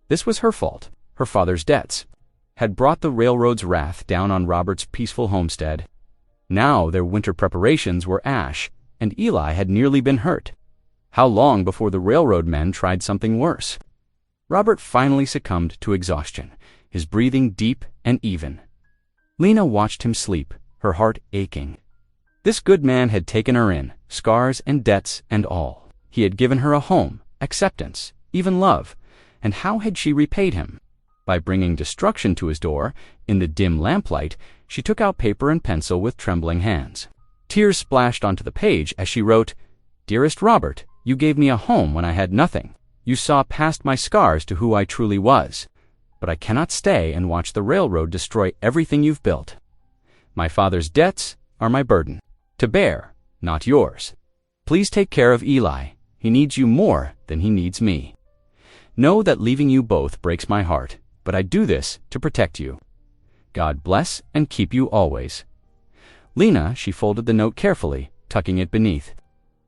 This was her fault. Her father's debts had brought the railroad's wrath down on Robert's peaceful homestead. Now their winter preparations were ash, and Eli had nearly been hurt. How long before the railroad men tried something worse? Robert finally succumbed to exhaustion, his breathing deep and even. Lena watched him sleep, her heart aching. This good man had taken her in, scars and debts and all. He had given her a home, acceptance, even love, and how had she repaid him? By bringing destruction to his door, in the dim lamplight, she took out paper and pencil with trembling hands. Tears splashed onto the page as she wrote, "Dearest Robert, you gave me a home when I had nothing. You saw past my scars to who I truly was. But I cannot stay and watch the railroad destroy everything you've built. My father's debts are my burden, to bear, not yours. Please take care of Eli. He needs you more than he needs me. Know that leaving you both breaks my heart, but I do this to protect you. God bless and keep you always." Lena, she folded the note carefully, tucking it beneath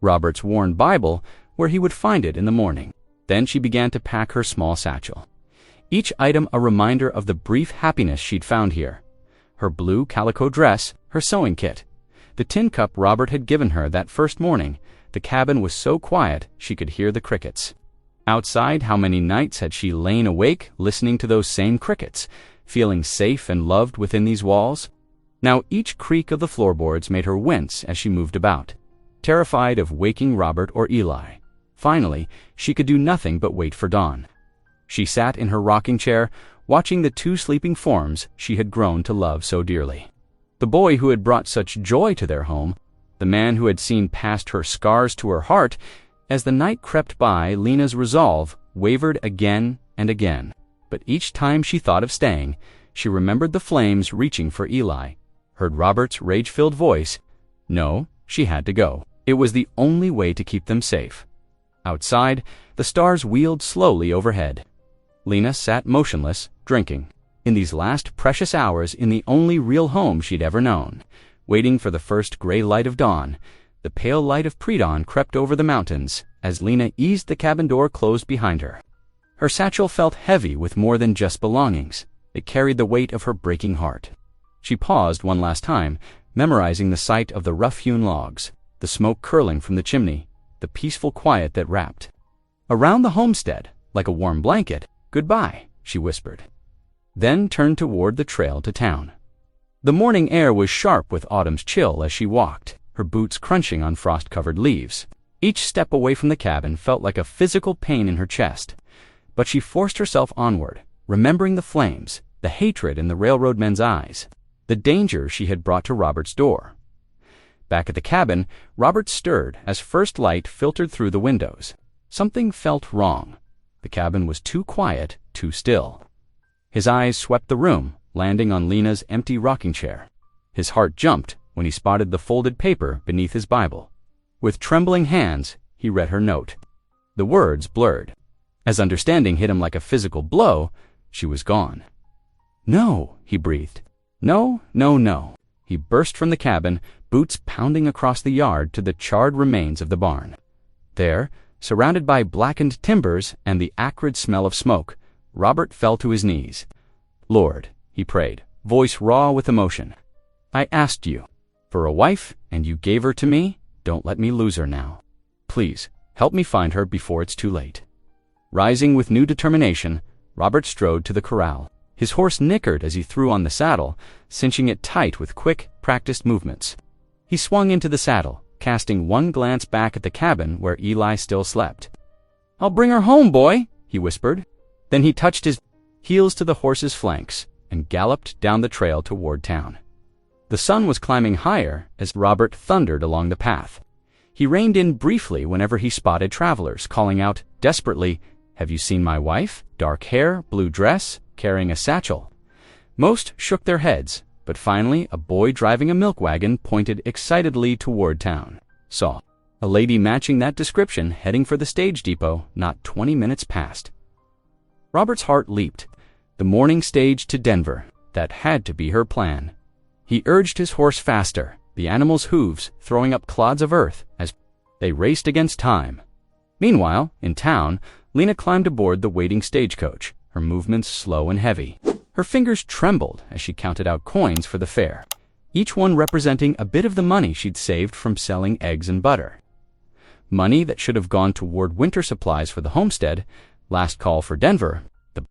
Robert's worn Bible, where he would find it in the morning. Then she began to pack her small satchel. Each item a reminder of the brief happiness she'd found here. Her blue calico dress, her sewing kit, the tin cup Robert had given her that first morning. The cabin was so quiet she could hear the crickets. Outside, how many nights had she lain awake listening to those same crickets, feeling safe and loved within these walls? Now each creak of the floorboards made her wince as she moved about, terrified of waking Robert or Eli. Finally, she could do nothing but wait for dawn. She sat in her rocking chair, watching the two sleeping forms she had grown to love so dearly. The boy who had brought such joy to their home, the man who had seen past her scars to her heart. As the night crept by, Lena's resolve wavered again and again. But each time she thought of staying, she remembered the flames reaching for Eli, heard Robert's rage-filled voice. No, she had to go. It was the only way to keep them safe. Outside, the stars wheeled slowly overhead. Lena sat motionless, drinking. In these last precious hours in the only real home she'd ever known, waiting for the first gray light of dawn, the pale light of pre-dawn crept over the mountains as Lena eased the cabin door closed behind her. Her satchel felt heavy with more than just belongings. It carried the weight of her breaking heart. She paused one last time, memorizing the sight of the rough-hewn logs, the smoke curling from the chimney, the peaceful quiet that wrapped around the homestead like a warm blanket. "Goodbye," she whispered, then turned toward the trail to town. The morning air was sharp with autumn's chill as she walked, her boots crunching on frost-covered leaves. Each step away from the cabin felt like a physical pain in her chest, but she forced herself onward, remembering the flames, the hatred in the railroad men's eyes, the danger she had brought to Robert's door. Back at the cabin, Robert stirred as first light filtered through the windows. Something felt wrong. The cabin was too quiet, too still. His eyes swept the room, landing on Lena's empty rocking chair. His heart jumped when he spotted the folded paper beneath his Bible. With trembling hands, he read her note. The words blurred. As understanding hit him like a physical blow, she was gone. "No," he breathed. "No, no, no." He burst from the cabin, boots pounding across the yard to the charred remains of the barn. There, surrounded by blackened timbers and the acrid smell of smoke, Robert fell to his knees. "Lord," he prayed, voice raw with emotion, "I asked you for a wife, and you gave her to me. Don't let me lose her now. Please, help me find her before it's too late." Rising with new determination, Robert strode to the corral. His horse nickered as he threw on the saddle, cinching it tight with quick, practiced movements. He swung into the saddle, casting one glance back at the cabin where Eli still slept. "I'll bring her home, boy," he whispered. Then he touched his heels to the horse's flanks and galloped down the trail toward town. The sun was climbing higher as Robert thundered along the path. He reined in briefly whenever he spotted travelers, calling out desperately, "Have you seen my wife? Dark hair, blue dress, carrying a satchel." Most shook their heads, but finally a boy driving a milk wagon pointed excitedly toward town. Saw a lady matching that description heading for the stage depot not 20 minutes past. Robert's heart leaped. The morning stage to Denver. That had to be her plan. He urged his horse faster, the animal's hooves throwing up clods of earth as they raced against time. Meanwhile, in town, Lena climbed aboard the waiting stagecoach, her movements slow and heavy. Her fingers trembled as she counted out coins for the fare. each one representing a bit of the money she'd saved from selling eggs and butter. Money that should have gone toward winter supplies for the homestead. Last call for Denver, the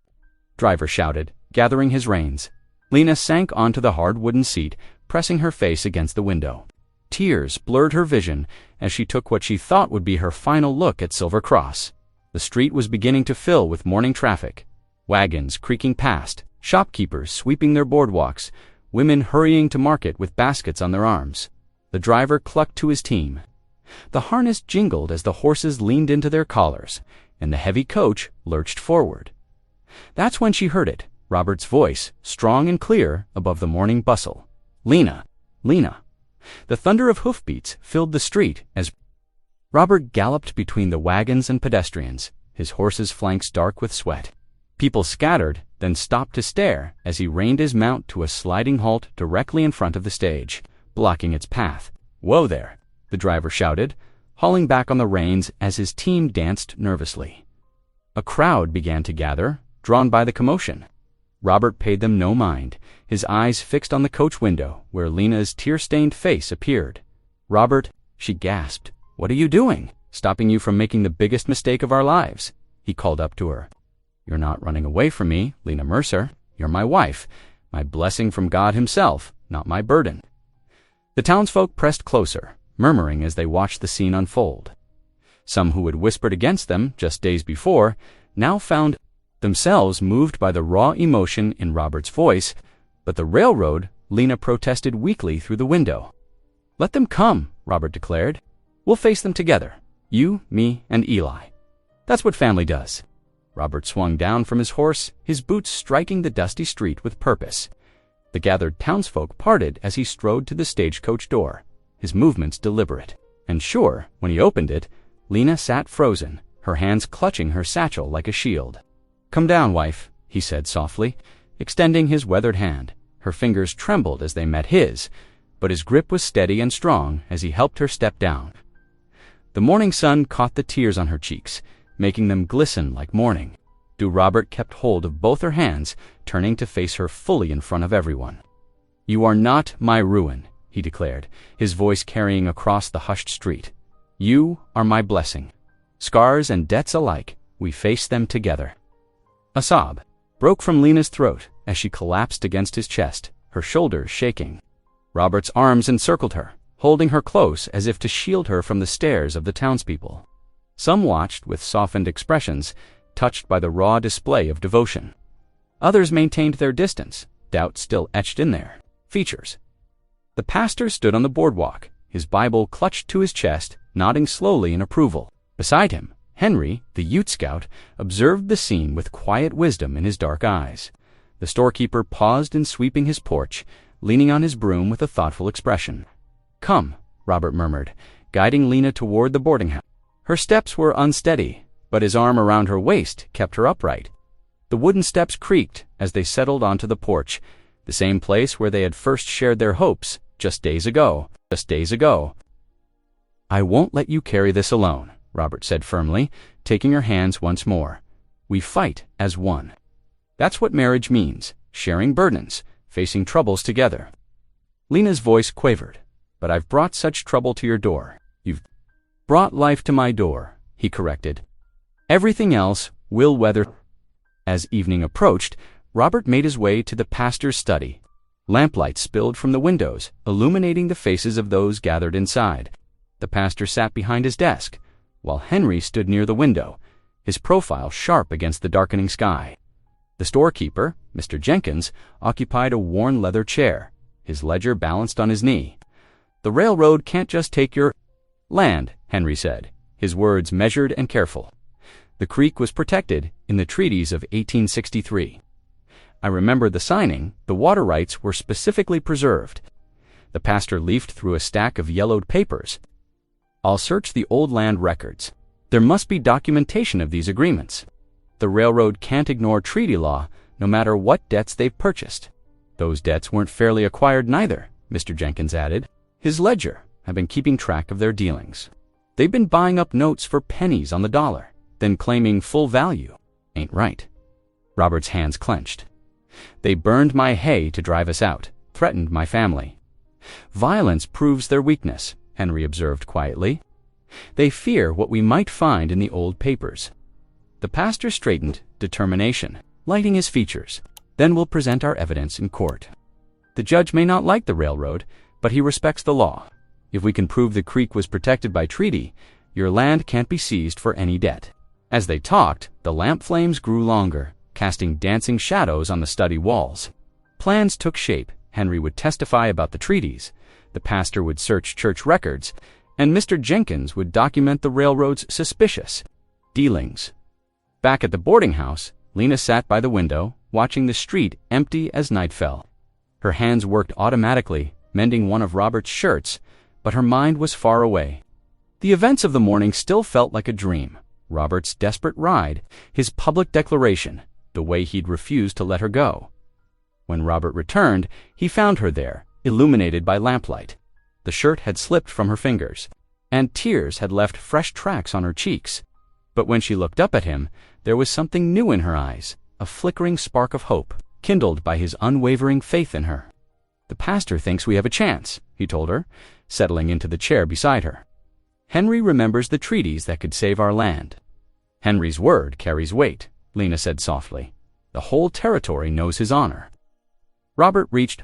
driver shouted, gathering his reins. Lena sank onto the hard wooden seat, pressing her face against the window. Tears blurred her vision as she took what she thought would be her final look at Silver Cross. The street was beginning to fill with morning traffic. Wagons creaking past, shopkeepers sweeping their boardwalks, women hurrying to market with baskets on their arms. The driver clucked to his team. The harness jingled as the horses leaned into their collars, and the heavy coach lurched forward. That's when she heard it, Robert's voice, strong and clear above the morning bustle. "Lena! Lena!" The thunder of hoofbeats filled the street as Robert galloped between the wagons and pedestrians, his horse's flanks dark with sweat. People scattered, then stopped to stare as he reined his mount to a sliding halt directly in front of the stage, blocking its path. "Whoa there!" the driver shouted, hauling back on the reins as his team danced nervously. A crowd began to gather, drawn by the commotion. Robert paid them no mind, his eyes fixed on the coach window where Lena's tear-stained face appeared. "Robert," she gasped, "what are you doing? Stopping you from making the biggest mistake of our lives," he called up to her. "You're not running away from me, Lena Mercer. You're my wife, my blessing from God himself, not my burden." The townsfolk pressed closer, murmuring as they watched the scene unfold. Some who had whispered against them just days before now found themselves moved by the raw emotion in Robert's voice, but the railroad, Lena protested weakly through the window. "Let them come," Robert declared. "We'll face them together. You, me, and Eli. That's what family does." Robert swung down from his horse, his boots striking the dusty street with purpose. The gathered townsfolk parted as he strode to the stagecoach door, his movements deliberate. And sure, when he opened it, Lena sat frozen, her hands clutching her satchel like a shield. "Come down, wife," he said softly, extending his weathered hand. Her fingers trembled as they met his, but his grip was steady and strong as he helped her step down. The morning sun caught the tears on her cheeks, making them glisten like morning. Robert kept hold of both her hands, turning to face her fully in front of everyone. "You are not my ruin," he declared, his voice carrying across the hushed street. "You are my blessing. Scars and debts alike, we face them together." A sob broke from Lena's throat as she collapsed against his chest, her shoulders shaking. Robert's arms encircled her, holding her close as if to shield her from the stares of the townspeople. Some watched with softened expressions, touched by the raw display of devotion. Others maintained their distance, doubt still etched in their features. The pastor stood on the boardwalk, his Bible clutched to his chest, nodding slowly in approval. Beside him, Henry, the Ute Scout, observed the scene with quiet wisdom in his dark eyes. The storekeeper paused in sweeping his porch, leaning on his broom with a thoughtful expression. "Come," Robert murmured, guiding Lena toward the boarding house. Her steps were unsteady, but his arm around her waist kept her upright. The wooden steps creaked as they settled onto the porch, the same place where they had first shared their hopes just days ago. "I won't let you carry this alone," Robert said firmly, taking her hands once more. "We fight as one. That's what marriage means, sharing burdens, facing troubles together." Lena's voice quavered. "But I've brought such trouble to your door." "You've brought life to my door," he corrected. "Everything else will weather." As evening approached, Robert made his way to the pastor's study. Lamplight spilled from the windows, illuminating the faces of those gathered inside. The pastor sat behind his desk, while Henry stood near the window, his profile sharp against the darkening sky. The storekeeper, Mr. Jenkins, occupied a worn leather chair, his ledger balanced on his knee. "The railroad can't just take your land," Henry said, his words measured and careful. "The creek was protected in the treaties of 1863. I remember the signing, the water rights were specifically preserved." The pastor leafed through a stack of yellowed papers. "I'll search the old land records. There must be documentation of these agreements. The railroad can't ignore treaty law, no matter what debts they've purchased." "Those debts weren't fairly acquired neither," Mr. Jenkins added. His ledger had been keeping track of their dealings. "They've been buying up notes for pennies on the dollar, then claiming full value. Ain't right." Robert's hands clenched. "They burned my hay to drive us out, threatened my family. Violence proves their weakness, Henry observed quietly. They fear what we might find in the old papers. The pastor straightened, determination, lighting his features. Then we'll present our evidence in court. The judge may not like the railroad, but he respects the law. If we can prove the creek was protected by treaty, your land can't be seized for any debt. As they talked, the lamp flames grew longer, casting dancing shadows on the study walls. Plans took shape. Henry would testify about the treaties, the pastor would search church records, and Mr. Jenkins would document the railroad's suspicious dealings. Back at the boarding house, Lena sat by the window, watching the street empty as night fell. Her hands worked automatically, mending one of Robert's shirts, but her mind was far away. The events of the morning still felt like a dream. Robert's desperate ride, his public declaration, the way he'd refused to let her go. When Robert returned, he found her there, illuminated by lamplight. The shirt had slipped from her fingers, and tears had left fresh tracks on her cheeks. But when she looked up at him, there was something new in her eyes, a flickering spark of hope, kindled by his unwavering faith in her. "The pastor thinks we have a chance," he told her, settling into the chair beside her. "Henry remembers the treaties that could save our land." "Henry's word carries weight," Lena said softly. "The whole territory knows his honor." Robert reached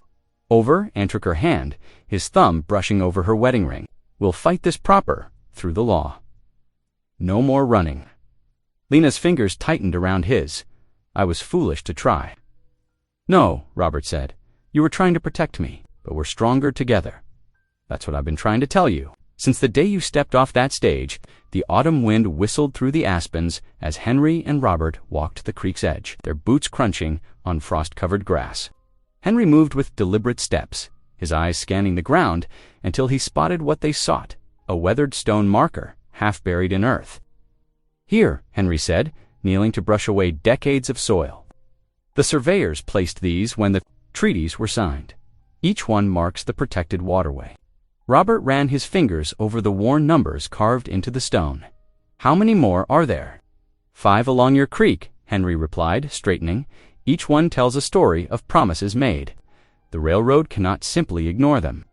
over and took her hand, his thumb brushing over her wedding ring. "We'll fight this proper, through the law. No more running." Lena's fingers tightened around his. "I was foolish to try." "No," Robert said. "You were trying to protect me, but we're stronger together." "That's what I've been trying to tell you. Since the day you stepped off that stage, the autumn wind whistled through the aspens as Henry and Robert walked the creek's edge, their boots crunching on frost-covered grass. Henry moved with deliberate steps, his eyes scanning the ground until he spotted what they sought, a weathered stone marker, half buried in earth. "Here," Henry said, kneeling to brush away decades of soil. "The surveyors placed these when the treaties were signed. Each one marks the protected waterway." Robert ran his fingers over the worn numbers carved into the stone. "How many more are there?" "5 along your creek," Henry replied, straightening. "Each one tells a story of promises made. The railroad cannot simply ignore them."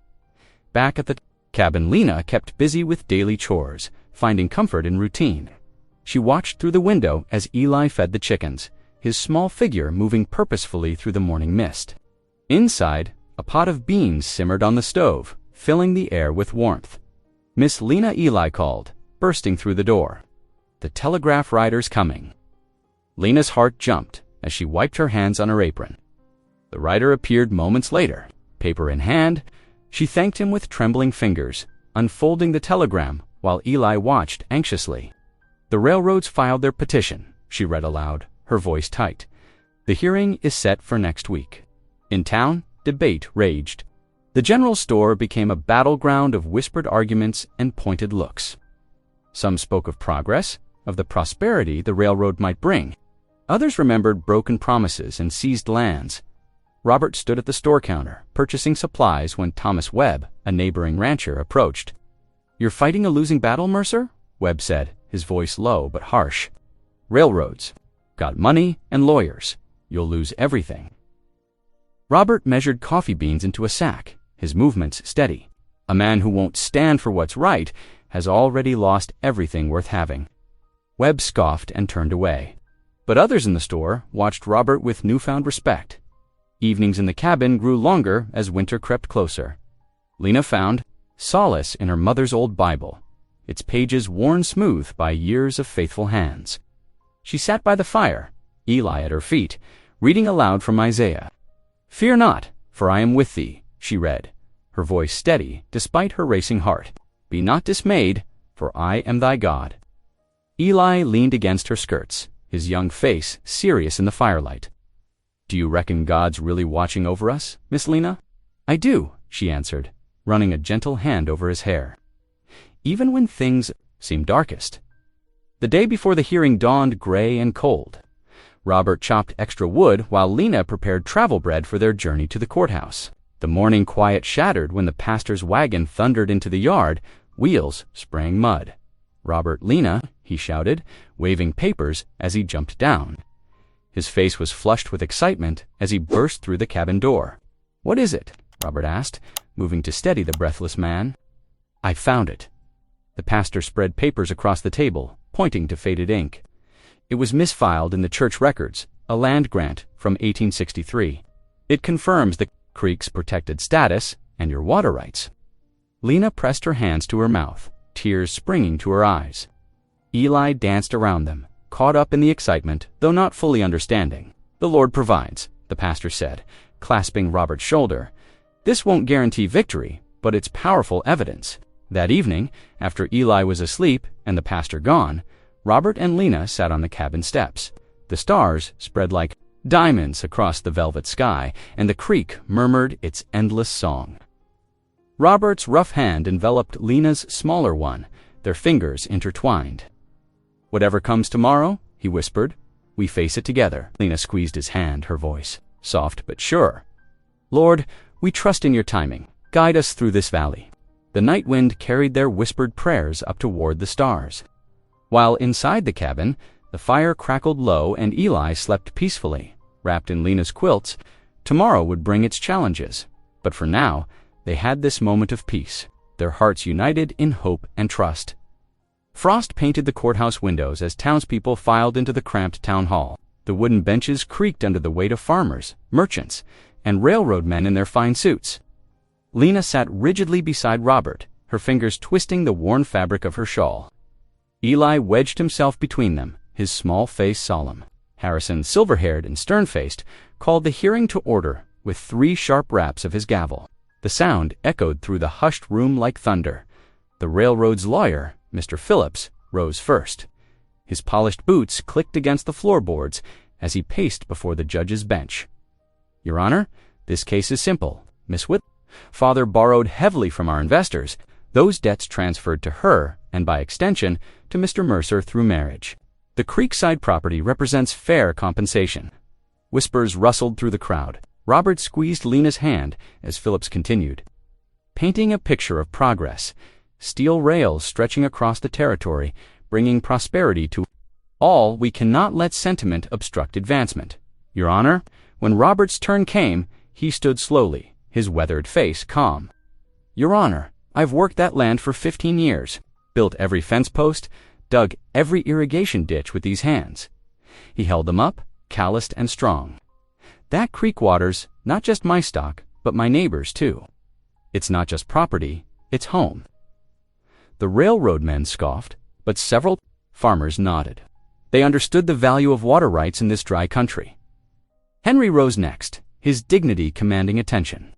Back at the cabin, Lena kept busy with daily chores, finding comfort in routine. She watched through the window as Eli fed the chickens, his small figure moving purposefully through the morning mist. Inside, a pot of beans simmered on the stove, filling the air with warmth. "Miss Lena," Eli called, bursting through the door. "The telegraph rider's coming." Lena's heart jumped as she wiped her hands on her apron. The rider appeared moments later, paper in hand. She thanked him with trembling fingers, unfolding the telegram while Eli watched anxiously. "The railroads filed their petition," she read aloud, her voice tight. "The hearing is set for next week." In town, debate raged. The general store became a battleground of whispered arguments and pointed looks. Some spoke of progress, of the prosperity the railroad might bring. Others remembered broken promises and seized lands. Robert stood at the store counter, purchasing supplies when Thomas Webb, a neighboring rancher, approached. "You're fighting a losing battle, Mercer?" Webb said, his voice low but harsh. "Railroads. Got money and lawyers. You'll lose everything." Robert measured coffee beans into a sack, his movements steady. A man who won't stand for what's right has already lost everything worth having. Webb scoffed and turned away. But others in the store watched Robert with newfound respect. Evenings in the cabin grew longer as winter crept closer. Lena found solace in her mother's old Bible, its pages worn smooth by years of faithful hands. She sat by the fire, Eli at her feet, reading aloud from Isaiah. "Fear not, for I am with thee," she read, her voice steady despite her racing heart. "Be not dismayed, for I am thy God." Eli leaned against her skirts, his young face serious in the firelight. "Do you reckon God's really watching over us, Miss Lena?" "I do," she answered, running a gentle hand over his hair. "Even when things seem darkest." The day before the hearing dawned gray and cold. Robert chopped extra wood while Lena prepared travel bread for their journey to the courthouse. The morning quiet shattered when the pastor's wagon thundered into the yard, wheels spraying mud. "Robert, Lena," he shouted, waving papers as he jumped down. His face was flushed with excitement as he burst through the cabin door. "What is it?" Robert asked, moving to steady the breathless man. "I found it." The pastor spread papers across the table, pointing to faded ink. It was misfiled in the church records, a land grant from 1863. "It confirms the creek's protected status and your water rights." Lena pressed her hands to her mouth, tears springing to her eyes. Eli danced around them, caught up in the excitement, though not fully understanding. "The Lord provides," the pastor said, clasping Robert's shoulder. "This won't guarantee victory, but it's powerful evidence." That evening, after Eli was asleep and the pastor gone, Robert and Lena sat on the cabin steps. The stars spread like diamonds across the velvet sky, and the creek murmured its endless song. Robert's rough hand enveloped Lena's smaller one, their fingers intertwined. "Whatever comes tomorrow," he whispered, "we face it together." Lena squeezed his hand, her voice soft but sure. "Lord, we trust in your timing. Guide us through this valley." The night wind carried their whispered prayers up toward the stars. While inside the cabin, the fire crackled low and Eli slept peacefully, wrapped in Lena's quilts. Tomorrow would bring its challenges, but for now, they had this moment of peace, their hearts united in hope and trust. Frost painted the courthouse windows as townspeople filed into the cramped town hall. The wooden benches creaked under the weight of farmers, merchants, and railroad men in their fine suits. Lena sat rigidly beside Robert, her fingers twisting the worn fabric of her shawl. Eli wedged himself between them, his small face solemn. Harrison, silver-haired and stern-faced, called the hearing to order with 3 sharp raps of his gavel. The sound echoed through the hushed room like thunder. The railroad's lawyer, Mr. Phillips, rose first. His polished boots clicked against the floorboards as he paced before the judge's bench. "Your Honor, this case is simple. Miss Whit Father borrowed heavily from our investors. Those debts transferred to her, and by extension, to Mr. Mercer through marriage. The Creekside property represents fair compensation." Whispers rustled through the crowd. Robert squeezed Lena's hand as Phillips continued, painting a picture of progress, steel rails stretching across the territory, bringing prosperity to all. "We cannot let sentiment obstruct advancement. Your Honor." When Robert's turn came, he stood slowly, his weathered face calm. "Your Honor, I've worked that land for 15 years, built every fence post, dug every irrigation ditch with these hands." He held them up, calloused and strong. "That creek water's not just my stock, but my neighbor's too. It's not just property, it's home." The railroad men scoffed, but several farmers nodded. They understood the value of water rights in this dry country. Henry rose next, his dignity commanding attention.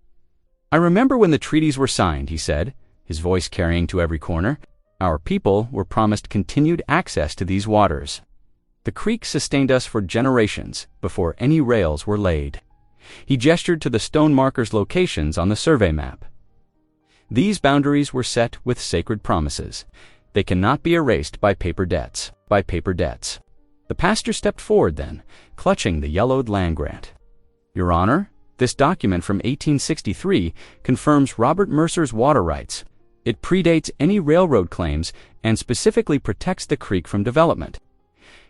"I remember when the treaties were signed," he said, his voice carrying to every corner. "Our people were promised continued access to these waters. The creek sustained us for generations before any rails were laid." He gestured to the stone markers' locations on the survey map. "These boundaries were set with sacred promises. They cannot be erased by paper debts. The pastor stepped forward then, clutching the yellowed land grant. "Your Honor, this document from 1863 confirms Robert Mercer's water rights. It predates any railroad claims and specifically protects the creek from development."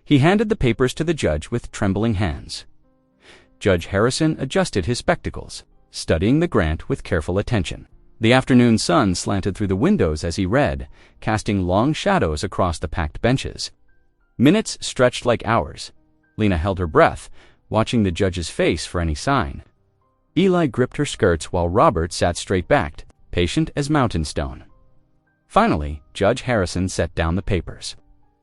He handed the papers to the judge with trembling hands. Judge Harrison adjusted his spectacles, studying the grant with careful attention. The afternoon sun slanted through the windows as he read, casting long shadows across the packed benches. Minutes stretched like hours. Lena held her breath, watching the judge's face for any sign. Eli gripped her skirts while Robert sat straight-backed, patient as mountain stone. Finally, Judge Harrison set down the papers.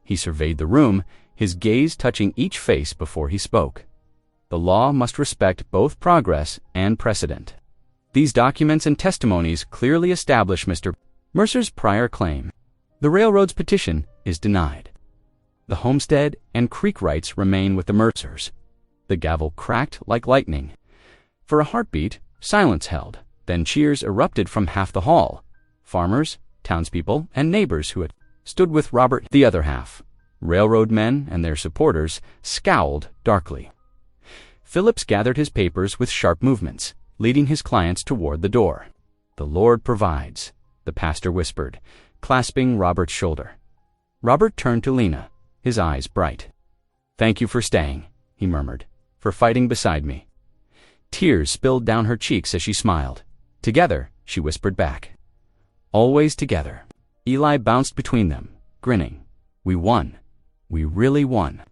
He surveyed the room, his gaze touching each face before he spoke. The law must respect both progress and precedent. These documents and testimonies clearly establish Mr. Mercer's prior claim. The railroad's petition is denied. The homestead and creek rights remain with the Mercers. The gavel cracked like lightning. For a heartbeat, silence held. Then cheers erupted from half the hall. Farmers, townspeople, and neighbors who had stood with Robert. The other half, railroad men and their supporters, scowled darkly. Phillips gathered his papers with sharp movements, leading his clients toward the door. "The Lord provides," the pastor whispered, clasping Robert's shoulder. Robert turned to Lena, his eyes bright. "Thank you for staying," he murmured, "for fighting beside me." Tears spilled down her cheeks as she smiled. Together, she whispered back. Always together. Eli bounced between them, grinning. We won. We really won.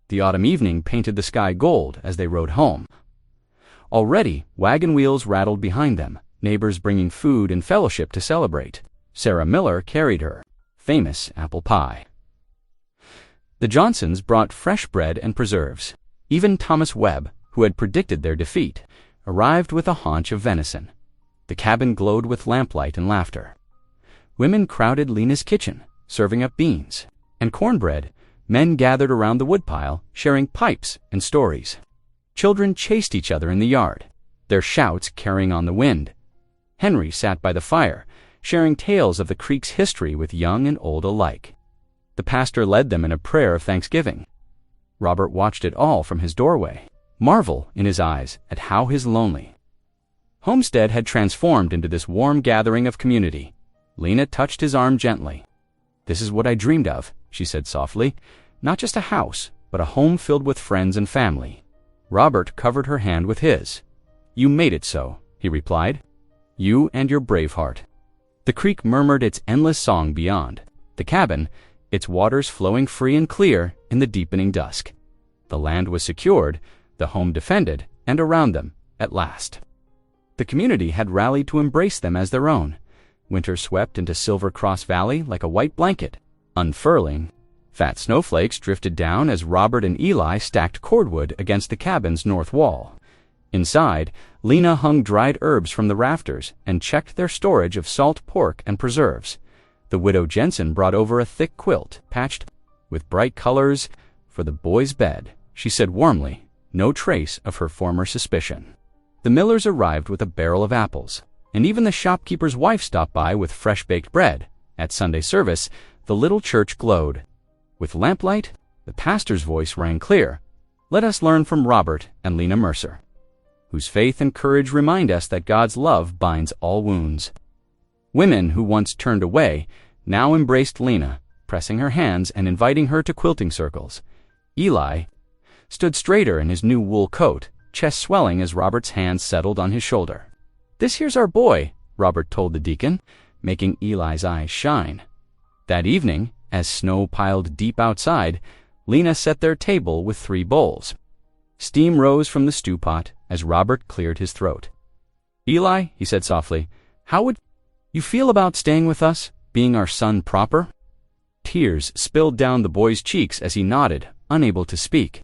The autumn evening painted the sky gold as they rode home. Already, wagon wheels rattled behind them, neighbors bringing food and fellowship to celebrate. Sarah Miller carried her famous apple pie. The Johnsons brought fresh bread and preserves. Even Thomas Webb, who had predicted their defeat, arrived with a haunch of venison. The cabin glowed with lamplight and laughter. Women crowded Lena's kitchen, serving up beans and cornbread. Men gathered around the woodpile, sharing pipes and stories. Children chased each other in the yard, their shouts carrying on the wind. Henry sat by the fire, sharing tales of the creek's history with young and old alike. The pastor led them in a prayer of thanksgiving. Robert watched it all from his doorway, marvel in his eyes at how his lonely homestead had transformed into this warm gathering of community. Lena touched his arm gently. This is what I dreamed of, she said softly. Not just a house, but a home filled with friends and family. Robert covered her hand with his. You made it so, he replied. You and your brave heart. The creek murmured its endless song beyond. The cabin, its waters flowing free and clear in the deepening dusk. The land was secured, the home defended, and around them, at last. The community had rallied to embrace them as their own. Winter swept into Silver Cross Valley like a white blanket, unfurling. Fat snowflakes drifted down as Robert and Eli stacked cordwood against the cabin's north wall. Inside, Lena hung dried herbs from the rafters and checked their storage of salt pork and preserves. The widow Jensen brought over a thick quilt, patched with bright colors, for the boys' bed, she said warmly, no trace of her former suspicion. The Millers arrived with a barrel of apples, and even the shopkeeper's wife stopped by with fresh-baked bread. At Sunday service, the little church glowed. With lamplight, the pastor's voice rang clear. Let us learn from Robert and Lena Mercer, whose faith and courage remind us that God's love binds all wounds. Women who once turned away now embraced Lena, pressing her hands and inviting her to quilting circles. Eli stood straighter in his new wool coat, chest swelling as Robert's hands settled on his shoulder. This here's our boy, Robert told the deacon, making Eli's eyes shine. That evening, as snow piled deep outside, Lena set their table with 3 bowls. Steam rose from the stew pot as Robert cleared his throat. Eli, he said softly, how would you feel about staying with us, being our son proper? Tears spilled down the boy's cheeks as he nodded, unable to speak.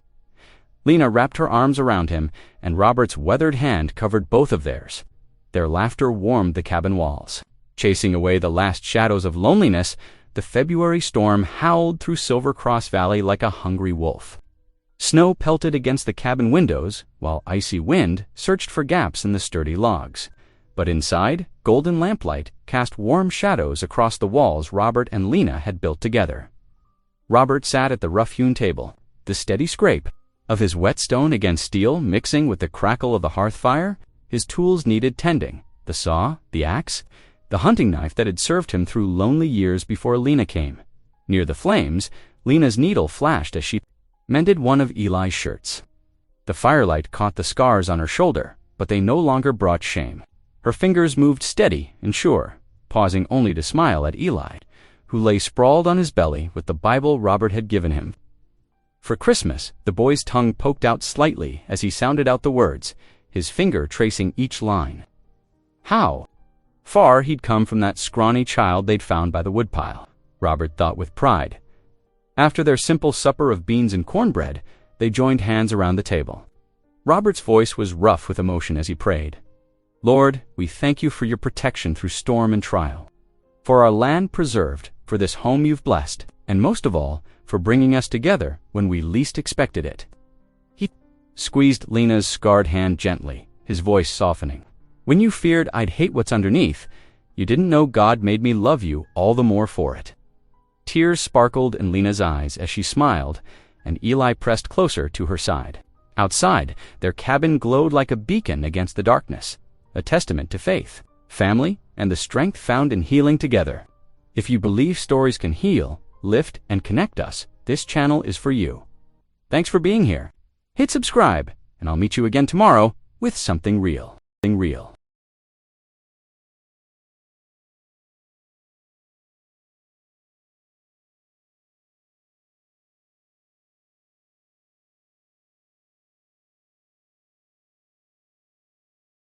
Lena wrapped her arms around him, and Robert's weathered hand covered both of theirs. Their laughter warmed the cabin walls. Chasing away the last shadows of loneliness, the February storm howled through Silver Cross Valley like a hungry wolf. Snow pelted against the cabin windows, while icy wind searched for gaps in the sturdy logs. But inside, golden lamplight cast warm shadows across the walls Robert and Lena had built together. Robert sat at the rough-hewn table, the steady scrape of his whetstone against steel mixing with the crackle of the hearth fire. His tools needed tending, the saw, the axe, the hunting knife that had served him through lonely years before Lena came. Near the flames, Lena's needle flashed as she mended one of Eli's shirts. The firelight caught the scars on her shoulder, but they no longer brought shame. Her fingers moved steady and sure, pausing only to smile at Eli, who lay sprawled on his belly with the Bible Robert had given him. For Christmas, the boy's tongue poked out slightly as he sounded out the words, his finger tracing each line. How far he'd come from that scrawny child they'd found by the woodpile, Robert thought with pride. After their simple supper of beans and cornbread, they joined hands around the table. Robert's voice was rough with emotion as he prayed. Lord, we thank you for your protection through storm and trial, for our land preserved, for this home you've blessed, and most of all, for bringing us together when we least expected it. He squeezed Lena's scarred hand gently, his voice softening. When you feared I'd hate what's underneath, you didn't know God made me love you all the more for it. Tears sparkled in Lena's eyes as she smiled, and Eli pressed closer to her side. Outside, their cabin glowed like a beacon against the darkness, a testament to faith, family, and the strength found in healing together. If you believe stories can heal, lift, and connect us, this channel is for you. Thanks for being here. Hit subscribe, and I'll meet you again tomorrow with something real.